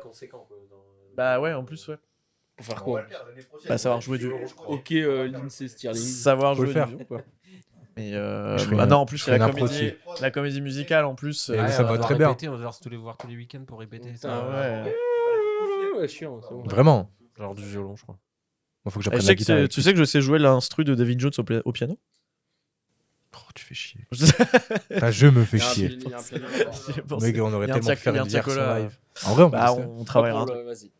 Bah ouais, en plus, ouais. Pour faire quoi? Bah, savoir jouer du. Ok, Lindsay Stirling. Savoir Faut le jouer faire. du violon, quoi. Et Je ferai bah une- non, en plus, je il y a ferai une impro la comédie musicale en plus. Et Ouais, ça on va devoir très bien. répéter, on va devoir se voir tous les week-ends pour répéter. Ah Ça. ouais. Ouais, chiant. C'est bon. Vraiment. Genre du violon, je crois. Moi, faut que Et j'apprenne la guitare. tu sais que je sais jouer l'instru de David Jones au piano? Oh, tu fais chier. Enfin, je me fais Il y a un chier. pied- il y a un pied- J'ai pensé. Mec, on aurait Il y a un tellement pu faire il y a un une bière Tiakola. sans live. En vrai, on peut Bah, le faire. on travaillera un Hop, truc. vas-y.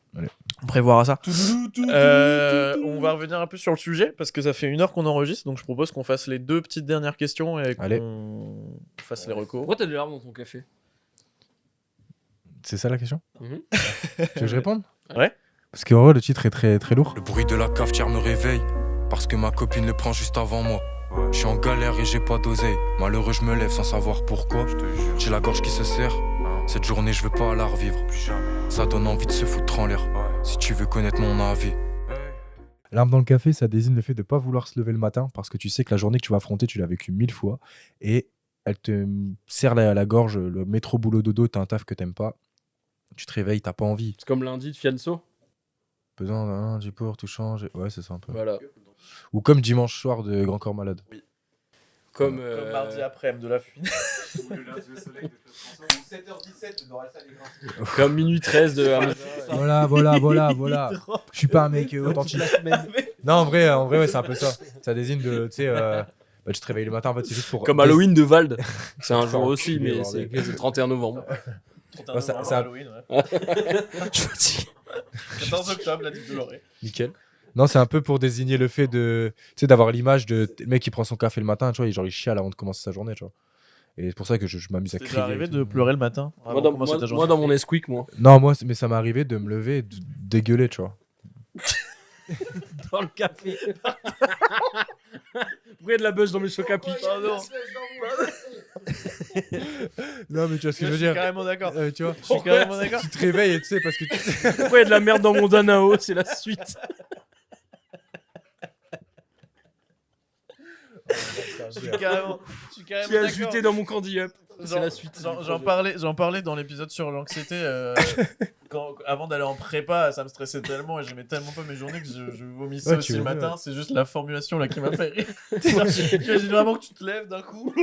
On prévoira ça. On va revenir un peu sur le sujet parce que ça fait 1 heure qu'on enregistre, donc je propose qu'on fasse les 2 petites dernières questions et Allez. qu'on fasse les recos. Pourquoi t'as des larmes dans ton café? C'est ça la question? Mhm. Tu veux que je réponde? Ouais. Parce qu'en vrai, le titre est très, très lourd. Le bruit de la cafetière me réveille parce que ma copine le prend juste avant moi. Je suis en galère et j'ai pas d'oseille. Malheureux, je me lève sans savoir pourquoi. J'ai la gorge qui se serre. Cette journée, je veux pas la revivre. Ça donne envie de se foutre en l'air. Si tu veux connaître mon avis. L'arme dans le café, ça désigne le fait de ne pas vouloir se lever le matin parce que tu sais que la journée que tu vas affronter, tu l'as vécue 1000 fois et elle te serre la gorge, le métro boulot dodo, t'as un taf que t'aimes pas, tu te réveilles, t'as pas envie. C'est comme lundi de Fianso. Besoin d'un du pour tout change. Ouais, c'est ça un peu. Voilà. Ou comme dimanche soir de Grand Corps Malade. Comme, Comme mardi après, de la fuite. comme minuit 13 de Voilà. Je suis pas un mec authentique. Non, en vrai, ouais, c'est un peu ça. Ça désigne de, tu sais, bah, tu te réveilles le matin, en fait, c'est juste pour. Comme Halloween de Vald. C'est un jour Enculé, aussi, mais bordel. c'est le 31 novembre. Ouais, ça- ça- Halloween, ouais. Je me dis. 14 octobre, la dite de l'oreille. Nickel. Non, c'est un peu pour désigner le fait de, tu sais, d'avoir l'image de le mec qui prend son café le matin, tu vois, il chiale avant de commencer sa journée, tu vois. Et c'est pour ça que je m'amuse à C'est crier. déjà arrivé et tout. de pleurer le matin. Moi, dans mon Nesquik, moi. Non, mais ça m'est arrivé de me lever et de dégueuler, tu vois. Dans le café. Pourquoi il y a de la buzz dans mes chocs à pic? Oh non, Non, mais tu vois ce que je je veux suis dire. carrément d'accord. Tu vois, Je suis carrément d'accord. tu te réveilles et tu sais, parce que tu sais. Pourquoi il y a de la merde dans mon Danao? C'est la suite. Je suis carrément Qui a d'accord. ajouté dans mon Candy Up. C'est la suite. J'en parlais dans l'épisode sur l'anxiété. Avant d'aller en prépa, ça me stressait tellement et j'aimais tellement pas mes journées que je vomissais Ouais, aussi tu le vomis, matin. ouais. C'est juste la formulation là qui m'a fait rire. J'imagine vraiment que tu te lèves d'un coup.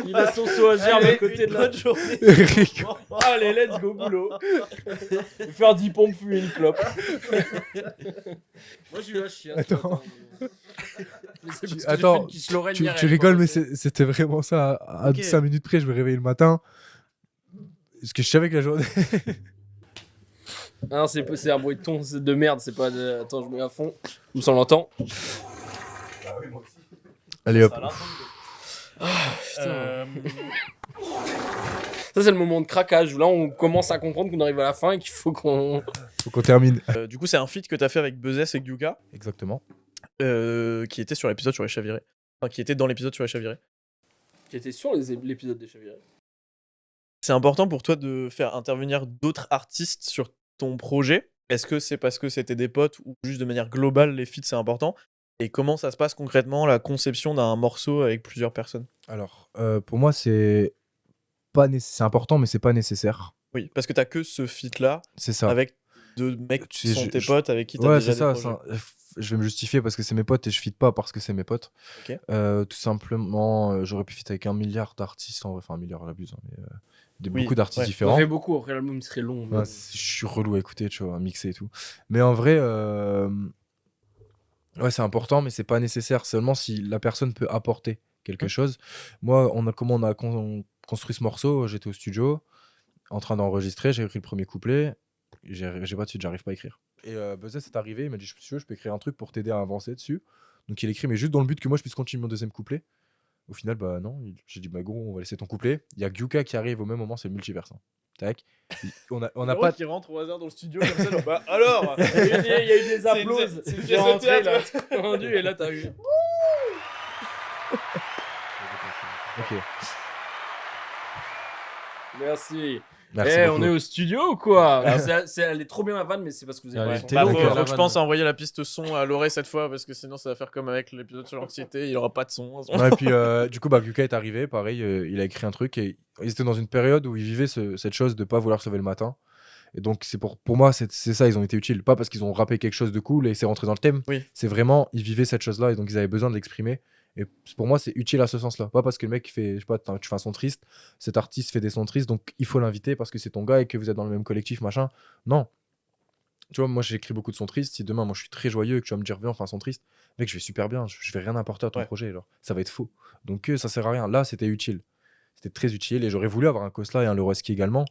Il a son seau à gerbe à Allez, côté une de la. bonne journée. Allez, let's go, boulot. Faire 10 pompes, fumer une clope. Moi, j'ai eu la chiasse. Attends. Attends, Tu rigoles, mais c'était vraiment ça. À Ok. 5 minutes près, je me réveille le matin. Ce que je savais que la journée. Ah non, c'est un bruit de ton de merde, c'est pas de. Attends, je mets à fond. Comme ça, on l'entend. Allez hop. Euh, Ça, c'est le moment de craquage où là, on commence à comprendre qu'on arrive à la fin et qu'il faut qu'on. Faut qu'on termine. du coup, c'est un feat que t'as fait avec Buzzess et Gyuka, Exactement. qui était sur l'épisode sur les chavirés. Enfin, qui était dans l'épisode sur les chavirés. Qui était sur l'épisode des Chavirés. C'est important pour toi de faire intervenir d'autres artistes sur ton projet. Est-ce que c'est parce que c'était des potes ou juste de manière globale, les feats, c'est important? Et comment ça se passe concrètement, la conception d'un morceau avec plusieurs personnes? Alors, pour moi, c'est c'est important, mais c'est pas nécessaire. Oui, parce que t'as que ce feat-là C'est ça. avec deux mecs Tu qui sais, sont tes potes avec qui t'as Ouais, déjà c'est des ça. projets. Je vais me justifier parce que c'est mes potes et je feat pas parce que c'est mes potes. Ok. Tout simplement, j'aurais pu feat avec 1 milliard d'artistes en vrai. Enfin, 1 milliard, j'abuse, hein, mais Oui, beaucoup d'artistes ouais. On en différents. fait beaucoup, après l'album serait long. mais- Ouais, je suis relou à écouter, tu vois, mixer et tout. Mais en vrai, ouais, c'est important, mais c'est pas nécessaire. Seulement si la personne peut apporter quelque chose. Moi, comment on a construit ce morceau, j'étais au studio, en train d'enregistrer, j'ai écrit le premier couplet, j'ai pas de suite, j'arrive pas à écrire. Et Buzzess est arrivé, il m'a dit, si tu veux, je peux écrire un truc pour t'aider à avancer dessus. Donc il écrit, mais juste dans le but que moi je puisse continuer mon deuxième couplet. Au final, bah non, j'ai dit, bah gros, on va laisser ton couplet. Il y a Gyuka qui arrive au même moment, c'est le multiverse, hein. Tac. On a pas. qui rentre au hasard dans le studio comme ça, genre, bah alors Il y a eu des C'est une- applauses. c'est une J'ai pièce de rentré, là. théâtre. Rendu, et là, t'as eu. Ok. Merci. Merci Eh, beaucoup. on est au studio ou quoi? Alors, elle est trop bien la vanne, mais c'est parce que vous Ah, avez elle pas était le son. Bah, longue, faut, la faut que je vanne. pense à envoyer la piste son à Loré cette fois parce que sinon ça va faire comme avec l'épisode sur l'anxiété, il y aura pas de son. Ouais, et puis du coup, bah, Gyuka est arrivé, pareil, il a écrit un truc et ils étaient dans une période où ils vivaient cette chose de pas vouloir se lever le matin. Et donc, c'est pour moi, c'est ça, ils ont été utiles. Pas parce qu'ils ont rappé quelque chose de cool et c'est rentré dans le thème. Oui. C'est vraiment, ils vivaient cette chose-là et donc ils avaient besoin de l'exprimer. Et pour moi, c'est utile à ce sens-là. Pas parce que le mec fait, je sais pas, tu fais un son triste, cet artiste fait des sons tristes, donc il faut l'inviter parce que c'est ton gars et que vous êtes dans le même collectif, machin. Non. Tu vois, moi j'ai écrit beaucoup de sons tristes. Si demain, moi je suis très joyeux et que tu vas me dire, viens, on fait un son triste, mec, je vais super bien, je vais rien apporter à ton Ouais. projet. Alors. Ça va être faux. Donc ça sert à rien. Là, c'était utile. C'était très utile et j'aurais voulu avoir un Kosla et un Leroyski également.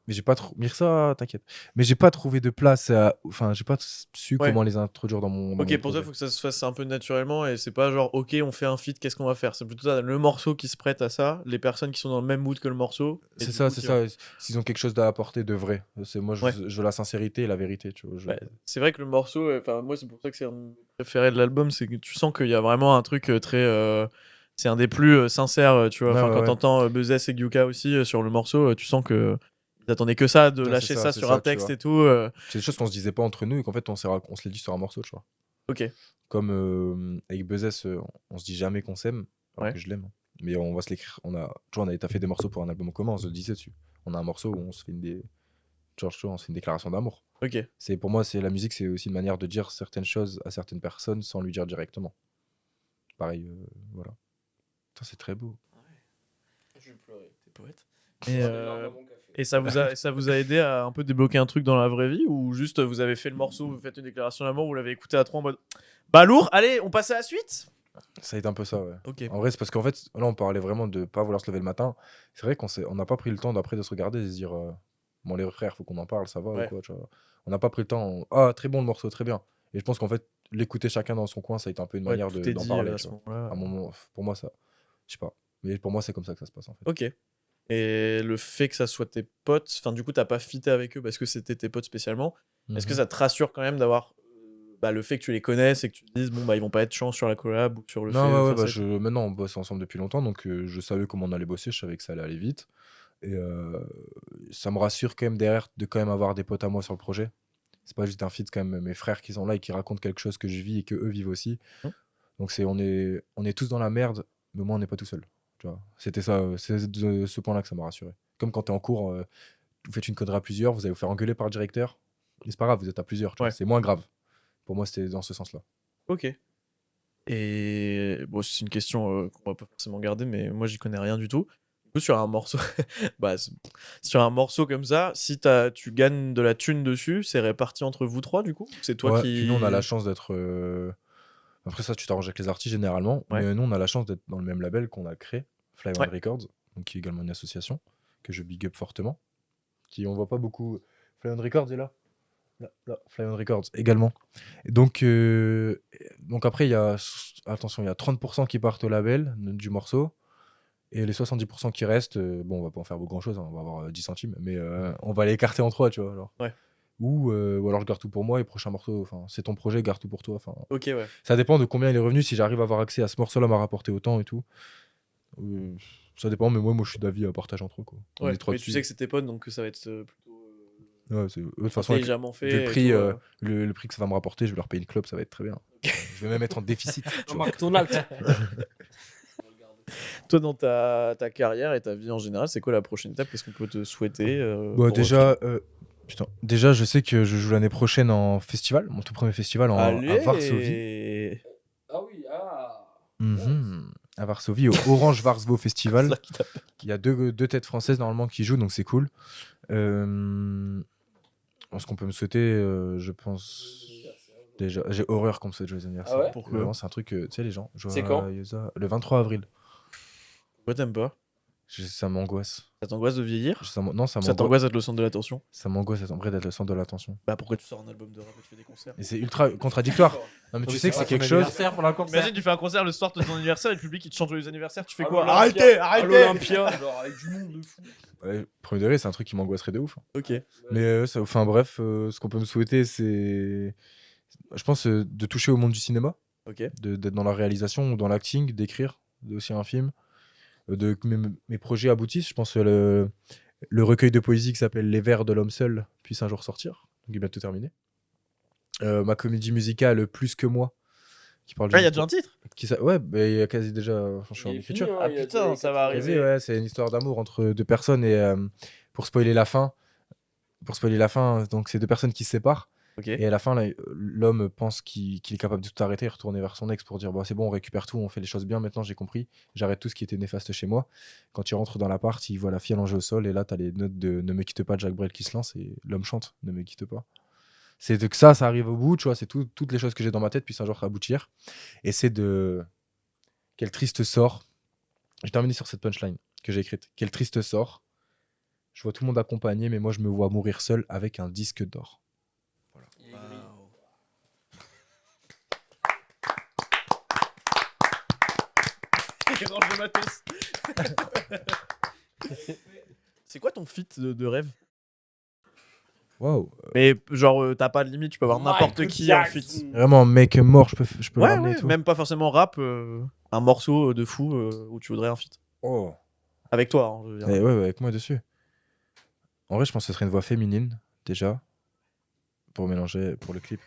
Mais j'ai pas trop. Mirsa, t'inquiète. Mais j'ai pas trouvé de place. Enfin, j'ai pas su Ouais. comment les introduire dans mon. Ok, mon pour toi, projet. il faut que ça se fasse un peu naturellement et c'est pas genre, ok, on fait un feat, qu'est-ce qu'on va faire? C'est plutôt ça, le morceau qui se prête à ça, les personnes qui sont dans le même mood que le morceau. et C'est du ça, coup, c'est qui ça. S'ils ont quelque chose à apporter de vrai. Moi, Ouais. je veux la sincérité et la vérité. Tu vois, Ouais, c'est vrai que le morceau, enfin moi c'est pour ça que c'est un de mes préférés de l'album, c'est que tu sens qu'il y a vraiment un truc très, c'est un des plus sincères, tu vois. Ouais, Enfin ouais, quand ouais. t'entends Buzzess et Gyuka aussi sur le morceau, tu sens que ils attendaient que ça, de Ouais, c'est lâcher ça, ça c'est sur ça, un tu texte vois. et tout. C'est des choses qu'on se disait pas entre nous et qu'en fait, on se l'est dit sur un morceau, tu vois. Ok. Comme avec Buzzess, on se dit jamais qu'on s'aime, alors Ouais. que je l'aime. Mais on va se l'écrire. Tu vois, on avait taffé des morceaux pour un album en commun, on se le disait dessus. On a un morceau où on se fait tu vois, on se fait une déclaration d'amour. Ok. Pour moi, la musique, c'est aussi une manière de dire certaines choses à certaines personnes sans lui dire directement. Pareil, voilà. Putain, c'est très beau. Je vais pleurer. T'es poète. Et ça vous a aidé à un peu débloquer un truc dans la vraie vie ou juste vous avez fait le morceau, vous faites une déclaration d'amour, vous l'avez écouté à trois en mode bah lourd, allez, on passe à la suite. Ça a été un peu ça, ouais. Ok. En vrai, c'est parce qu'en fait, là, on parlait vraiment de pas vouloir se lever le matin. C'est vrai on n'a pas pris le temps d'après de se regarder et de se dire, bon, les frères, faut qu'on en parle, ça va Ouais. ou quoi, tu vois. On n'a pas pris le temps. Ah, très bon le morceau, très bien. Et je pense qu'en fait, l'écouter chacun dans son coin, ça a été un peu une manière tout est d'en dit parler. à Tu ce vois. moment-là. À un moment, pour moi, ça. Je sais pas. Mais pour moi, c'est comme ça que ça se passe, en fait. Ok. Et le fait que ça soit tes potes, enfin du coup t'as pas fité avec eux parce que c'était tes potes spécialement. Est-ce que Mhm. ça te rassure quand même d'avoir le fait que tu les connaisses et que tu te dises bon bah ils vont pas être chiants sur la collab ou sur le fait. Non, ouais, enfin, bah, c'est- maintenant, on bosse ensemble depuis longtemps, donc je savais comment on allait bosser, je savais que ça allait aller vite. Et ça me rassure quand même derrière de quand même avoir des potes à moi sur le projet. C'est pas juste un feat, quand même mes frères qui sont là et qui racontent quelque chose que je vis et que eux vivent aussi. Mhm. Donc on est tous dans la merde, mais au moins on n'est pas tout seul. Tu vois. C'était ça, c'est de ce point-là que ça m'a rassuré. Comme quand t'es en cours, vous faites une connerie à plusieurs, vous allez vous faire engueuler par le directeur. Mais c'est pas grave, vous êtes à plusieurs, tu vois, Ouais. c'est moins grave. Pour moi, c'était dans ce sens-là. Ok. Et bon c'est une question qu'on va pas forcément garder mais moi j'y connais rien du tout. Du coup sur un morceau, sur un morceau comme ça, si tu gagnes de la thune dessus, c'est réparti entre vous trois du coup. C'est toi Ouais, qui. puis nous, on a la chance d'être. Après ça, tu t'arranges avec les artistes généralement, Ouais. mais nous, on a la chance d'être dans le même label qu'on a créé, Fly One Ouais. Records, donc qui est également une association, que je big up fortement, qui on voit pas beaucoup. Fly on Records est là. Là, Fly on Records également. Et donc après, attention, il y a 30% qui partent au label du morceau. Et les 70% qui restent, bon, on va pas en faire grand chose, on va avoir 10 centimes, mais on va les écarter en 3, tu vois. Alors. Ouais. Ou alors je garde tout pour moi et prochain morceau, enfin, c'est ton projet, garde tout pour toi. Enfin, Ok, ouais. ça dépend de combien il est revenu, si j'arrive à avoir accès à ce morceau-là, m'a rapporté autant et tout. Ça dépend, mais moi je suis d'avis à partager entre eux, quoi. On Ouais, est trois mais tu dessus. sais que c'est tes potes, donc ça va être plutôt Ouais, de toute façon, avec intelligemment fait. le et prix, tout, le prix que ça va me rapporter, je vais leur payer une clope, ça va être très bien. Je vais même être en déficit. tu Au vois. McDonald's. Toi, dans ta carrière et ta vie en général, c'est quoi la prochaine étape? Qu'est-ce qu'on peut te souhaiter Bah, pour déjà, je sais que je joue l'année prochaine en festival, mon tout premier festival à Varsovie. Allez. Ah oui, ah. Mhm. À Varsovie, au Orange Varsvo Festival. Là qui tape. Il y a deux têtes françaises normalement qui jouent, donc c'est cool. Ce qu'on peut me souhaiter, je pense. Déjà, j'ai horreur qu'on me souhaite joyeux anniversaire. Ah ouais Pourquoi Vraiment, c'est un truc, tu sais, les gens. C'est quand Le 23 avril. Pourquoi t'aimes pas? Ça m'angoisse. Ça t'angoisse de vieillir? Non, ça Ça m'angoisse. t'angoisse d'être le centre de l'attention? Ça m'angoisse en vrai d'être le centre de l'attention. Bah pourquoi tu sors un album de rap et tu fais des concerts? Et c'est ultra contradictoire. Non, mais tu sais que c'est quelque chose. Pour la concert. Imagine, tu fais un concert le soir de ton anniversaire et le public il te chante joyeux anniversaire, tu fais À quoi? l'Olympia. À Arrêtez! l'Olympia, genre avec du monde de fou. Ouais, premier degré, c'est un truc qui m'angoisserait de ouf. Ok. Mais enfin bref, ce qu'on peut me souhaiter, c'est. Je pense de toucher au monde du cinéma, Ok. d'être dans la réalisation ou dans l'acting, d'écrire aussi un film, que mes projets aboutissent. Je pense que le recueil de poésie qui s'appelle Les vers de l'homme seul puisse un jour sortir. Donc il est bientôt terminé. Ma comédie musicale Plus que moi, qui parle Ah, il y a déjà un titre? Ouais, bah, il y a quasi déjà. Enfin, je suis en Il est écriture. fini, hein, Ah il y a putain, déjà ça va les arriver. Ouais, c'est une histoire d'amour entre deux personnes et pour spoiler la fin, donc c'est deux personnes qui se séparent. Ok. Et à la fin, là, l'homme pense qu'il est capable de tout arrêter et retourner vers son ex pour dire bah, c'est bon, on récupère tout, on fait les choses bien, maintenant j'ai compris, j'arrête tout ce qui était néfaste chez moi. Quand il rentre dans l'appart, il voit la fille allongée au sol et là, t'as les notes de Ne me quitte pas de Jacques Brel qui se lance et l'homme chante Ne me quitte pas. C'est que ça arrive au bout, tu vois, c'est toutes les choses que j'ai dans ma tête, puis un jour aboutir. Et c'est de. Quel triste sort. J'ai terminé sur cette punchline que j'ai écrite. Quel triste sort. Je vois tout le monde accompagné, mais moi je me vois mourir seul avec un disque d'or. Il range le matos. C'est quoi ton feat de rêve? Waouh. Mais genre, t'as pas de limite, tu peux avoir n'importe qui en feat. Vraiment, mec mort, je peux le Ouais, ramener et ouais, tout. même pas forcément rap, un morceau de fou où tu voudrais un feat. Oh. Avec toi, hein, je veux dire. Et ouais, avec moi dessus. En vrai, je pense que ce serait une voix féminine, déjà. Pour mélanger, pour le clip.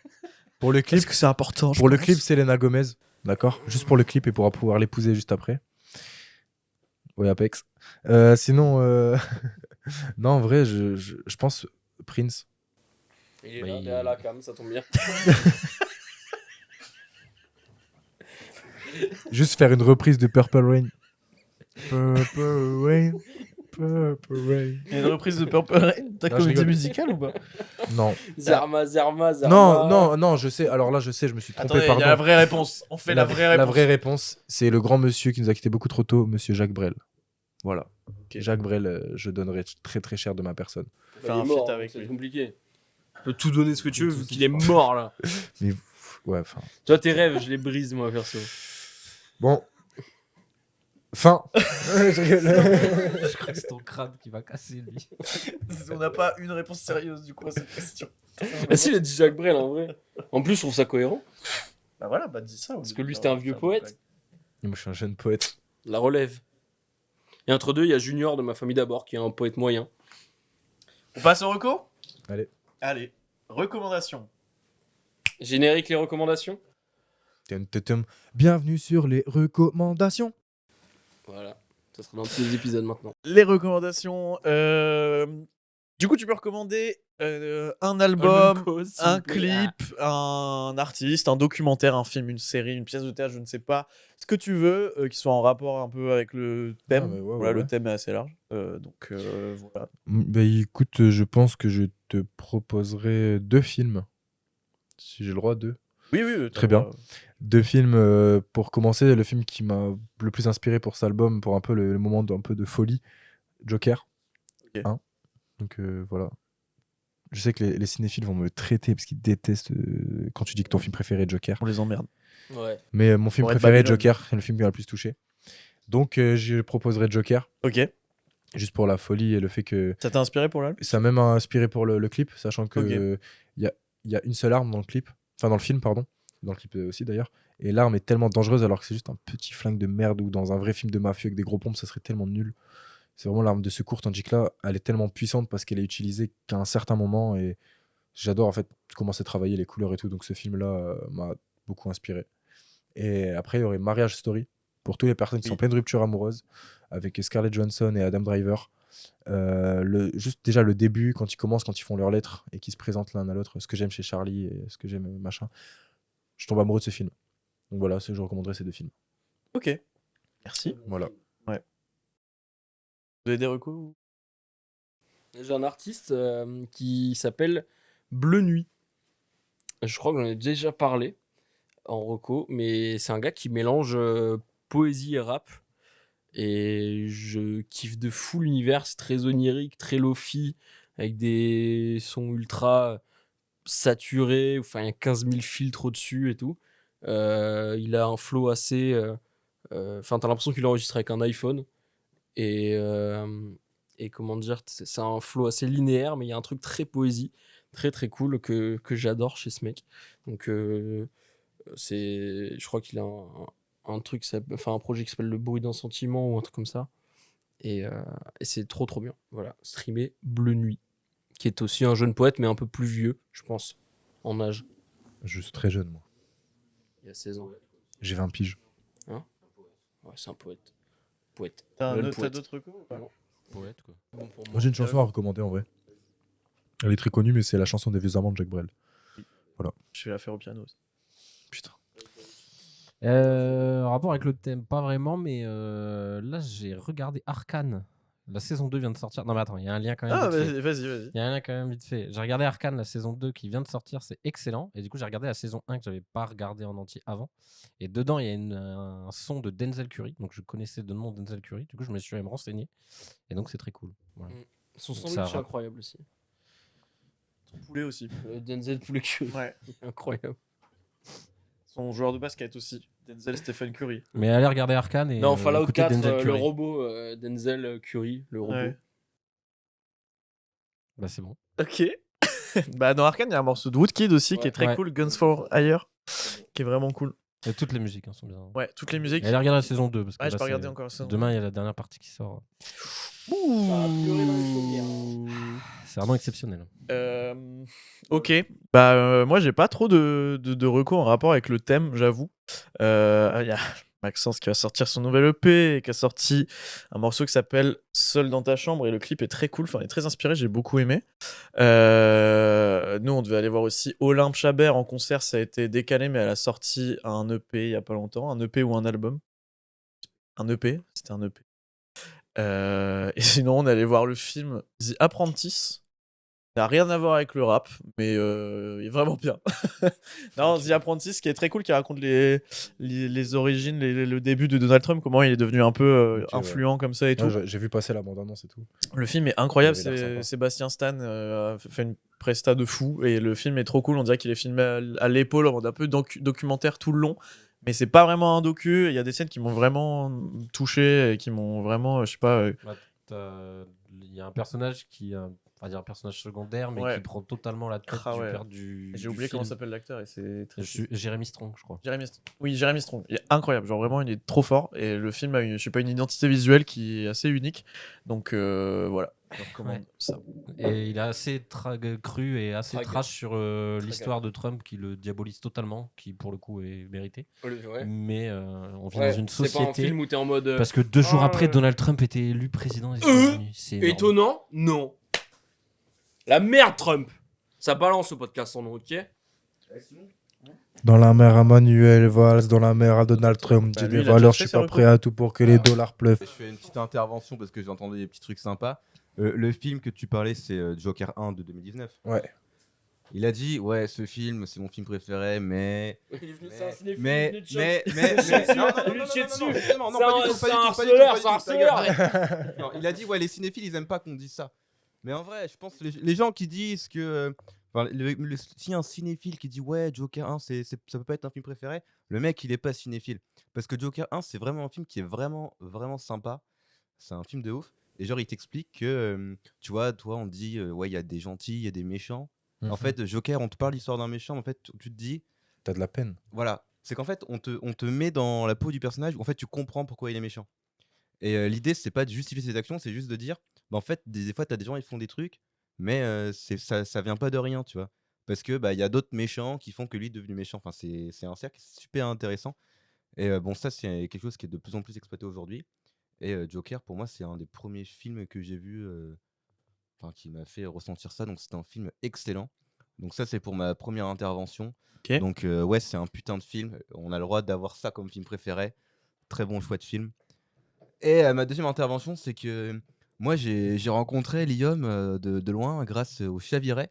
Pour le clip, Est-ce que c'est important? pour le clip, Selena Gomez. D'accord. Juste pour le clip et pour pouvoir l'épouser juste après. Ouais, Apex. Sinon, non, en vrai, je pense Prince. Il est là, derrière la cam, ça tombe bien. Juste faire une reprise de Purple Rain. Purple Rain. Purple Rain. Il y a une reprise de Purple Rain. T'as Non, je comédie rigole. musicale ou pas? Non. Zerma. Non, je sais. Alors là, je sais, je me suis trompé, Attendez, il pardon. y a la vraie réponse. On fait la vraie réponse. La vraie réponse, c'est le grand monsieur qui nous a quitté beaucoup trop tôt, monsieur Jacques Brel. Voilà. Ok. Jacques Brel, je donnerai très très cher de ma personne. Faire Il est un mort, feat avec c'est lui. compliqué. Tu peux tout donner ce que tu veux vu qu'il est mort là. Mais ouais, enfin. Toi, tes rêves, je les brise moi perso. Bon. Fin. Je rigole. Je crois que c'est ton crâne qui va casser lui. On n'a pas une réponse sérieuse du coup à cette question. Bah si, il a dit Jacques Brel en vrai. En plus, je trouve ça cohérent. Bah voilà, bah dis ça. Parce que lui, c'était un vieux poète. Moi, je suis un jeune poète. La relève. Et entre deux, il y a Junior de ma famille d'abord, qui est un poète moyen. On passe au reco? Allez. Recommandation. Générique, les recommandations. Bienvenue sur les recommandations. Voilà. Ça sera dans tous les épisodes maintenant. Les recommandations. Du coup, tu peux recommander un album, un clip, un artiste, un documentaire, un film, une série, une pièce de théâtre, je ne sais pas. Ce que tu veux, qui soit en rapport un peu avec le thème. Ah, mais ouais, Voilà, ouais. le thème est assez large. Donc voilà. Bah écoute, je pense que je te proposerai 2 films. Si j'ai le droit, 2. Oui, Très bien. 2 films pour commencer. Le film qui m'a le plus inspiré pour cet album, pour un peu le moment d'un peu de folie, Joker. Ok. Donc voilà. Je sais que les cinéphiles vont me traiter parce qu'ils détestent quand tu dis que ton film préféré est Joker. On les emmerde. Ouais. Mais mon film Pour être préféré est Babylone. Joker, c'est le film qui m'a le plus touché. Donc je proposerai Joker, Ok. juste pour la folie et le fait que Ça t'a inspiré pour l'album? ça m'a même inspiré pour le clip, sachant que Ok. il y a une seule arme dans le clip, enfin dans le film, pardon, dans le clip aussi d'ailleurs. Et l'arme est tellement dangereuse alors que c'est juste un petit flingue de merde ou dans un vrai film de mafieux avec des gros pompes, ça serait tellement nul. C'est vraiment l'arme de secours, tandis que là, elle est tellement puissante parce qu'elle est utilisée qu'à un certain moment. Et j'adore en fait comment c'est travaillé, les couleurs et tout. Donc ce film-là m'a beaucoup inspiré. Et après, il y aurait Marriage Story pour toutes les personnes qui sont en Oui. pleine rupture amoureuse avec Scarlett Johansson et Adam Driver. Juste déjà le début, quand ils commencent, quand ils font leurs lettres et qu'ils se présentent l'un à l'autre, ce que j'aime chez Charlie et ce que j'aime machin, je tombe amoureux de ce film. Donc voilà, je recommanderais ces deux films. Ok. Merci. Voilà. Vous avez des recos? J'ai un artiste qui s'appelle Bleu Nuit. Je crois que j'en ai déjà parlé en reco, mais c'est un gars qui mélange poésie et rap. Et je kiffe de fou l'univers, c'est très onirique, très lofi, avec des sons ultra saturés, enfin il y a 15 000 filtres au-dessus et tout. Il a un flow assez... Enfin t'as l'impression qu'il enregistre avec un iPhone. Et comment dire, c'est un flow assez linéaire, mais il y a un truc très poésie, très très cool que j'adore chez ce mec. Donc je crois qu'il a un truc, enfin un projet qui s'appelle Le bruit d'un sentiment ou un truc comme ça. Et c'est trop trop bien. Voilà, streamer Bleu Nuit, qui est aussi un jeune poète, mais un peu plus vieux, je pense, en âge. Je suis très jeune, moi. Il y a 16 ans. J'ai 20 piges. Ouais, c'est un poète. Poète. T'as Jeune poète. d'autres recos ou pas? Poète, quoi. Bon pour moi. Moi, j'ai une chanson à recommander en vrai. Elle est très connue, mais c'est la chanson des Vieux Amants de Jacques Brel. Je vais la faire au piano aussi. Putain. En rapport avec le thème, pas vraiment, mais là j'ai regardé Arcane. La saison 2 vient de sortir. Non mais attends, il y a un lien quand même Ah, vite fait. vas-y. Il y a un lien quand même vite fait. J'ai regardé Arcane, la saison 2 qui vient de sortir, c'est excellent. Et du coup j'ai regardé la saison 1 que j'avais pas regardé en entier avant. Et dedans il y a un son de Denzel Curry. Donc je connaissais de nom Denzel Curry. Du coup je me suis même renseigné. Et donc c'est très cool. Voilà. Son Donc, sandwich ça est rappe. incroyable aussi. Poulet aussi. Denzel Poulet Curry. Ouais. Incroyable. Son joueur de basket aussi. Denzel Stephen Curry. Mais allez regarder Arcane et Dans Fallout écoutez 4, Denzel le Curry. robot Denzel Curry, le robot. Ouais. Bah c'est bon. Ok. Bah dans Arcane, il y a un morceau de Woodkid aussi qui Ouais. est très Ouais. cool, Guns for Hire, qui est vraiment cool. Et toutes les musiques hein, sont bien. Ouais, toutes les musiques. Et allez regarder la saison 2 parce que Ouais, là, j'ai pas c'est- regardé encore ça. demain il y a la dernière partie qui sort. Ouh. C'est vraiment exceptionnel. Ok. Bah moi j'ai pas trop de recours en rapport avec le thème, j'avoue. Il y a Maxence qui va sortir son nouvel EP et qui a sorti un morceau qui s'appelle Seul dans ta chambre et le clip est très cool, enfin il est très inspiré, j'ai beaucoup aimé. Nous on devait aller voir aussi Olympe Chabert en concert, ça a été décalé mais elle a sorti un EP il y a pas longtemps, un EP ou un album. Un EP, c'était un EP. Et sinon on allait voir le film The Apprentice. Ça n'a rien à voir avec le rap, mais il est vraiment bien. Non, The Apprentice, qui est très cool, qui raconte les origines, le début de Donald Trump, comment il est devenu un peu Ok, ouais. influent comme ça et tout. J'ai vu passer la bande-annonce et tout. Le film est incroyable, Il avait l'air sympa. Sébastien Stan a fait une presta de fou, et le film est trop cool, on dirait qu'il est filmé à l'épaule, en mode un peu documentaire tout le long. Mais c'est pas vraiment un docu, il y a des scènes qui m'ont vraiment touché, et qui m'ont vraiment, je sais pas... Il y a un personnage qui on va dire un personnage secondaire mais Ouais. qui prend totalement la tête Ah du ouais. père du J'ai du oublié comment film. s'appelle l'acteur, et c'est très... Jérémy Strong je crois. Jérémy Strong, il est incroyable, genre vraiment il est trop fort et le film a je sais pas, une identité visuelle qui est assez unique, donc voilà, je recommande Ouais. ça. Et il est assez cru et assez Trague. trash sur l'histoire de Trump qui le diabolise totalement, qui pour le coup est mérité. Ouais. Mais on vit Ouais, dans une c'est pas un société film où t'es en mode. parce que 2 jours Ah, après ouais. Donald Trump était élu président des États-Unis. C'est énorme. Étonnant? Non. La merde, Trump. Ça balance au podcast son nom, ok? Dans la mer à Manuel Valls, dans la mer à Donald Trump. Bah, Dis lui, les il a valeurs, déjà je suis fait pas ses prêt à tout pour que les dollars pleuvent. Je fais une petite intervention parce que j'ai entendu des petits trucs sympas. Le film que tu parlais, c'est Joker 1 de 2019. Ouais. Il a dit, ouais, ce film, c'est mon film préféré, mais... Il est venu, c'est un cinéphile, Mais... il est venu te Mais... choper. Non, non, Il non, lui non, chie non, dessus. non, non, non, C'est pas un du tout, pas du tout, harceleur, pas du tout, c'est un ta gueule, harceleur. arrête. Non, il a dit, ouais, les cinéphiles, ils aiment pas qu'on dise ça. Mais en vrai, je pense que les gens qui disent que. Enfin, si un cinéphile qui dit ouais, Joker 1, ça peut pas être un film préféré, le mec il est pas cinéphile. Parce que Joker 1, c'est vraiment un film qui est vraiment, vraiment sympa. C'est un film de ouf. Et genre, il t'explique que, tu vois, toi, on te dit, ouais, il y a des gentils, il y a des méchants. En fait, Joker, on te parle l'histoire d'un méchant, en fait, tu te dis, T'as de la peine. voilà, c'est qu'en fait, on te met dans la peau du personnage où en fait, tu comprends pourquoi il est méchant. Et l'idée, c'est pas de justifier ses actions, c'est juste de dire, bah, en fait, des fois, t'as des gens, ils font des trucs, mais ça vient pas de rien, tu vois. Parce que bah, y a d'autres méchants qui font que lui est devenu méchant. Enfin, c'est un cercle super intéressant. Et bon, ça, c'est quelque chose qui est de plus en plus exploité aujourd'hui. Et Joker, pour moi, c'est un des premiers films que j'ai vu, enfin, qui m'a fait ressentir ça. Donc, c'était un film excellent. Donc, ça, c'est pour ma première intervention. Ok. Donc, ouais, c'est un putain de film. On a le droit d'avoir ça comme film préféré. Très bon choix de film. Et ma deuxième intervention, c'est que moi, j'ai rencontré Liam de loin grâce au Chaviret,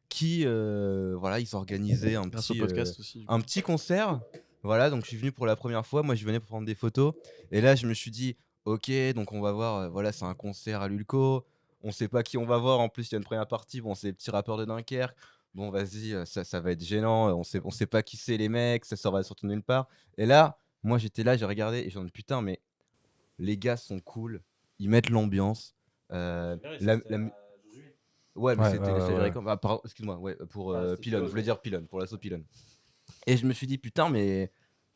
qui, voilà, ils organisaient Grâce au podcast aussi. du coup. un petit concert. Voilà, donc je suis venu pour la première fois. Moi, je venais pour prendre des photos. Et là, je me suis dit, ok, donc on va voir. Voilà, c'est un concert à l'Ulco. On sait pas qui on va voir. En plus, il y a une première partie. Bon, c'est les petits rappeurs de Dunkerque. Bon, vas-y, ça va être gênant. On sait pas qui c'est les mecs. Ça va sortir nulle part. Et là, moi, j'étais là, j'ai regardé et j'ai dit, putain, mais les gars sont cool. Ils mettent l'ambiance. Ouais, mais Ouais, c'était ouais, les ouais, Chavirés ouais. comme. Excuse-moi, ouais, pour Pylone. Je voulais dire Pylone, pour l'assaut Pylone. Et je me suis dit, putain, mais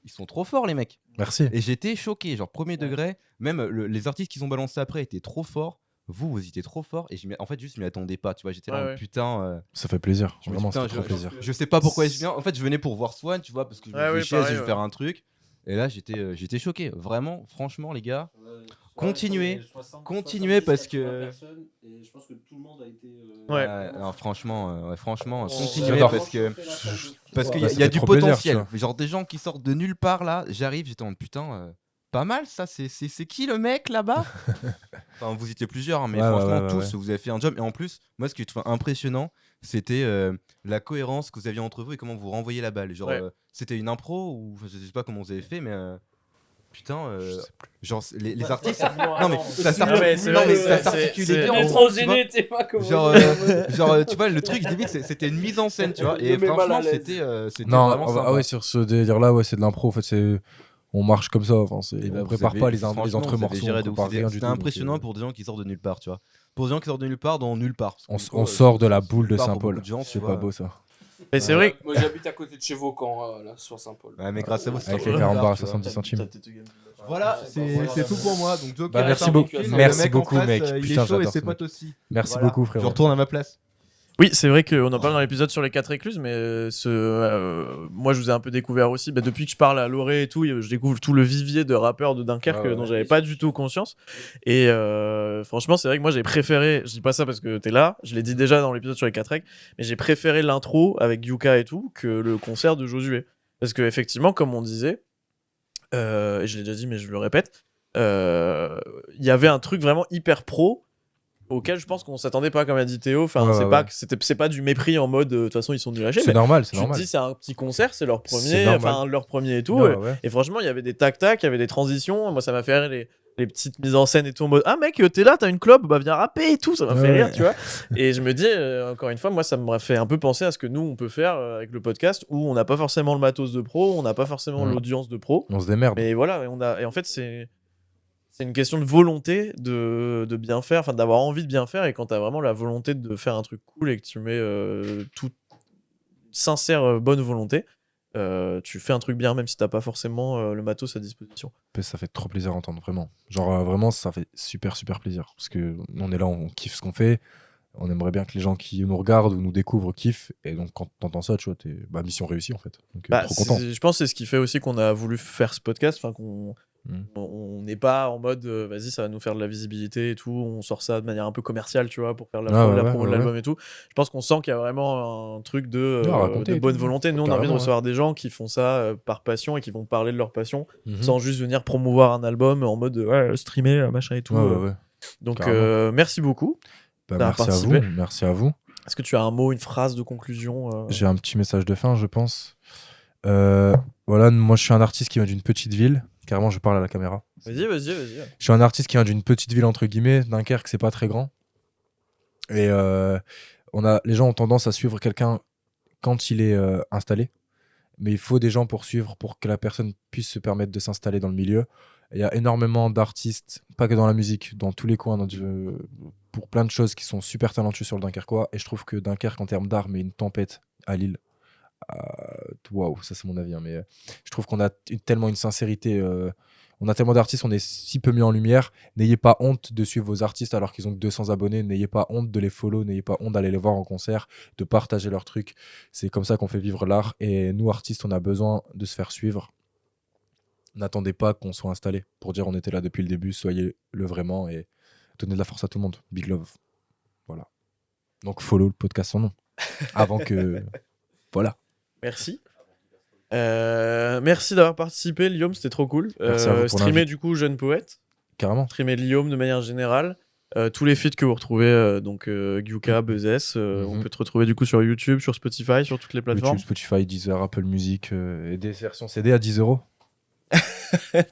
ils sont trop forts, les mecs. Merci. Et j'étais choqué, genre premier degré. Même les artistes qu'ils ont balancés après étaient trop forts. Vous étiez trop forts. Et en fait, juste, je m'y attendais pas. Tu vois, j'étais là, Ouais, en ouais. putain. Ça fait plaisir. Je me dis, Vraiment, putain, ça fait trop plaisir. je sais pas pourquoi je viens. En fait, je venais pour voir Swan, tu vois, parce que je me Ouais, fais ouais, chier, pareil, je vais ouais. faire un truc. Et là, j'étais choqué. Vraiment, franchement, les gars. Continuez parce que. Et je pense que tout le monde a été. Ouais. Non, franchement, Oh, continuez j'adore. parce que. Parce qu'il Bah, y ça a fait du trop plaisir, potentiel. tu Genre des gens qui sortent de nulle part là. J'arrive, j'étais en mode, putain, pas mal ça. C'est qui le mec là-bas? Enfin, vous étiez plusieurs, hein, mais Ouais, ouais, franchement, ouais, tous, ouais. vous avez fait un job. Et en plus, moi, ce qui est impressionnant, c'était la cohérence que vous aviez entre vous et comment vous renvoyez la balle. Genre, Ouais. c'était une impro ou enfin, je sais pas comment vous avez fait, mais putain, genre les artistes. Non, mais ça s'articule c'est- bien. Il est tu trop vois. gêné, t'es pas comment. Genre, tu vois, le truc, limite, c'était une mise en scène, tu vois. Il Et me met mal à franchement, l'aise. c'était Non, vraiment sympa. ah ouais, sur ce délire-là, ouais, c'est de l'impro. En fait, on marche comme ça. Enfin, Et bah, on vous prépare avez- pas les franchement, vous entre-morceaux. avez géré On de ouf. prépare rien du C'était tout. impressionnant donc, pour des gens qui sortent de nulle part, tu vois. Pour des gens qui sortent de nulle part, dans nulle part. Parce que, on, du coup, on sort de la c'est boule de nulle part pour Saint-Paul. beaucoup de gens, tu C'est vois. pas beau ça. Et c'est vrai que. Moi j'habite à côté de chez Vaucan, là, sur Saint-Paul. Ouais, mais grâce à vous, c'est Avec sorti les de nulle 40 part, bars à tu vois. 70 centimes. Voilà, c'est tout pour moi. Donc, Joker, Bah, merci est un beaucoup. film, Merci le mec en beaucoup, face, mec. Il Putain, est chaud et j'adore ses ce potes mec. aussi. Merci Voilà. beaucoup, Je frérot. retourne à ma place. Oui, c'est vrai qu'on en parle dans l'épisode sur les 4 écluses, mais moi je vous ai un peu découvert aussi. Bah, depuis que je parle à Loré et tout, je découvre tout le vivier de rappeurs de Dunkerque Ouais, ouais. dont j'avais pas du tout conscience. Et franchement, c'est vrai que moi j'ai préféré, je dis pas ça parce que t'es là, je l'ai dit déjà dans l'épisode sur les 4 règles, mais j'ai préféré l'intro avec Yuka et tout que le concert de Josué. Parce que effectivement, comme on disait, et je l'ai déjà dit mais je le répète, il y avait un truc vraiment hyper pro auquel je pense qu'on s'attendait pas, comme a dit Théo. Enfin, Ouais, c'est ouais, pas ouais. que c'est pas du mépris en mode de toute façon ils sont nuls à chier, C'est mais normal, c'est tu te normal. dis c'est un petit concert, c'est leur C'est premier, normal. enfin leur premier et tout. Ouais, et, ouais. et franchement, il y avait des tac-tac, il y avait des transitions. Moi, ça m'a fait rire les petites mises en scène et tout en mode ah mec, t'es là, t'as une clope, bah viens rapper et tout. Ça m'a fait Ouais, rire, ouais. tu vois. Et je me dis encore une fois, moi, ça m'a fait un peu penser à ce que nous on peut faire avec le podcast où on n'a pas forcément le matos de pro, on n'a pas forcément l'audience de pro. On se démerde. Mais voilà, et en fait, c'est une question de volonté de bien faire, enfin d'avoir envie de bien faire. Et quand t'as vraiment la volonté de faire un truc cool et que tu mets toute sincère bonne volonté, tu fais un truc bien même si t'as pas forcément le matos à disposition. Ça fait trop plaisir à entendre, vraiment. Genre, vraiment, ça fait super, super plaisir. Parce que nous, on est là, on kiffe ce qu'on fait. On aimerait bien que les gens qui nous regardent ou nous découvrent kiffent. Et donc, quand t'entends ça, tu vois, mission réussie, en fait. Donc, trop content. Je pense que c'est ce qui fait aussi qu'on a voulu faire ce podcast, enfin qu'on on n'est pas en mode vas-y ça va nous faire de la visibilité et tout, on sort ça de manière un peu commerciale, tu vois, pour faire la promo de l'album et tout. Je pense qu'on sent qu'il y a vraiment un truc de bonne volonté. Nous on a envie de recevoir des gens qui font ça par passion et qui vont parler de leur passion sans juste venir promouvoir un album en mode streamer machin et tout. Donc merci beaucoup. Merci à vous. Est-ce que tu as un mot, une phrase de conclusion J'ai un petit message de fin, je pense. Voilà, moi je suis un artiste qui vient d'une petite ville. Carrément, je parle à la caméra. Vas-y. Je suis un artiste qui vient d'une petite ville, entre guillemets. Dunkerque, c'est pas très grand. Et les gens ont tendance à suivre quelqu'un quand il est installé. Mais il faut des gens pour suivre, pour que la personne puisse se permettre de s'installer dans le milieu. Il y a énormément d'artistes, pas que dans la musique, dans tous les coins, pour plein de choses qui sont super talentueux sur le Dunkerquois. Et je trouve que Dunkerque, en termes d'art, met une tempête à Lille. Waouh, ça c'est mon avis. Hein, mais je trouve qu'on a tellement une sincérité. On a tellement d'artistes, on est si peu mis en lumière. N'ayez pas honte de suivre vos artistes alors qu'ils ont que 200 abonnés. N'ayez pas honte de les follow. N'ayez pas honte d'aller les voir en concert, de partager leurs trucs. C'est comme ça qu'on fait vivre l'art. Et nous, artistes, on a besoin de se faire suivre. N'attendez pas qu'on soit installé pour dire on était là depuis le début. Soyez-le vraiment et donnez de la force à tout le monde. Big love. Voilà. Donc follow le podcast sans nom. Avant que... Voilà. Merci. Merci d'avoir participé, Liam, c'était trop cool. Merci à vous pour Streamer l'invite. du coup Jeune Poète, Carrément. streamer Liam de manière générale. Tous les feats que vous retrouvez, donc Gyuka, Buzzes, on peut te retrouver du coup sur YouTube, sur Spotify, sur toutes les plateformes. YouTube, Spotify, Deezer, Apple Music et des versions CD à 10 €.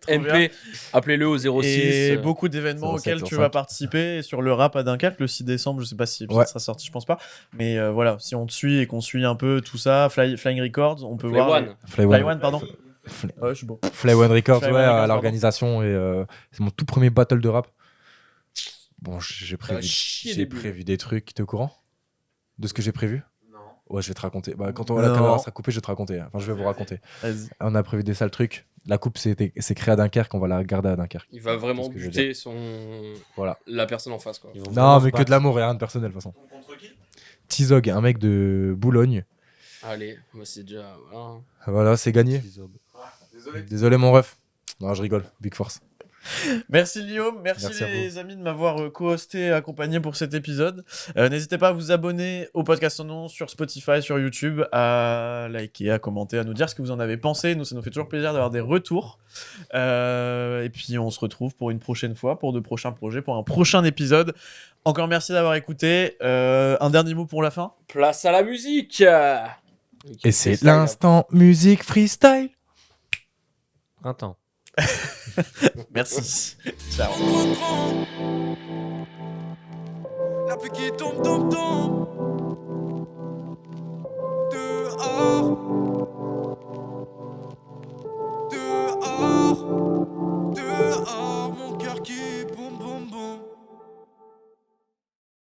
Trop bien. MP, appelez-le au 06. Et beaucoup d'événements 07, auxquels tu 05. vas participer. Et sur le rap à Dunkerque, le 6 décembre, je sais pas si Ouais. ça sera sorti, je pense pas. Mais voilà, si on te suit et qu'on suit un peu tout ça, Flying Records, on peut Play voir. One. Fly One, pardon. Ouais, je suis bon. Fly One Records, Fly ouais, One Records, à pardon. l'organisation. Et c'est mon tout premier battle de rap. Bon, j'ai va prévu, chier j'ai des bulles. prévu des trucs. T'es au courant de ce que j'ai prévu? Non. Ouais, je vais te raconter. Bah, quand la caméra sera coupée, je vais te raconter. Enfin, je vais vous raconter. Vas-y. On a prévu des sales trucs. La coupe, c'est créé à Dunkerque. On va la garder à Dunkerque. Il va vraiment C'est ce que je veux buter Voilà. la personne en face, quoi. Ils vont Non, vraiment se mais que battre. de l'amour et rien de personnel, de toute façon. Tizog, un mec de Boulogne. Allez, moi c'est déjà. Voilà. Voilà, c'est gagné. Désolé, mon ref. Non, je rigole. Big force. Merci Guillaume, merci Merci à les amis de m'avoir co-hosté et accompagné pour cet épisode. N'hésitez pas à vous abonner au podcast en nom sur Spotify, sur YouTube, à liker, à commenter, à nous dire ce que vous en avez pensé. Nous, ça nous fait toujours plaisir d'avoir des retours. Et puis on se retrouve pour une prochaine fois, pour de prochains projets, pour un prochain épisode. Encore merci d'avoir écouté. Un dernier mot pour la fin. Place à la musique. Et c'est l'instant musique freestyle. Printemps. Merci. Ciao. La pluie qui tombe, tombe, tombe.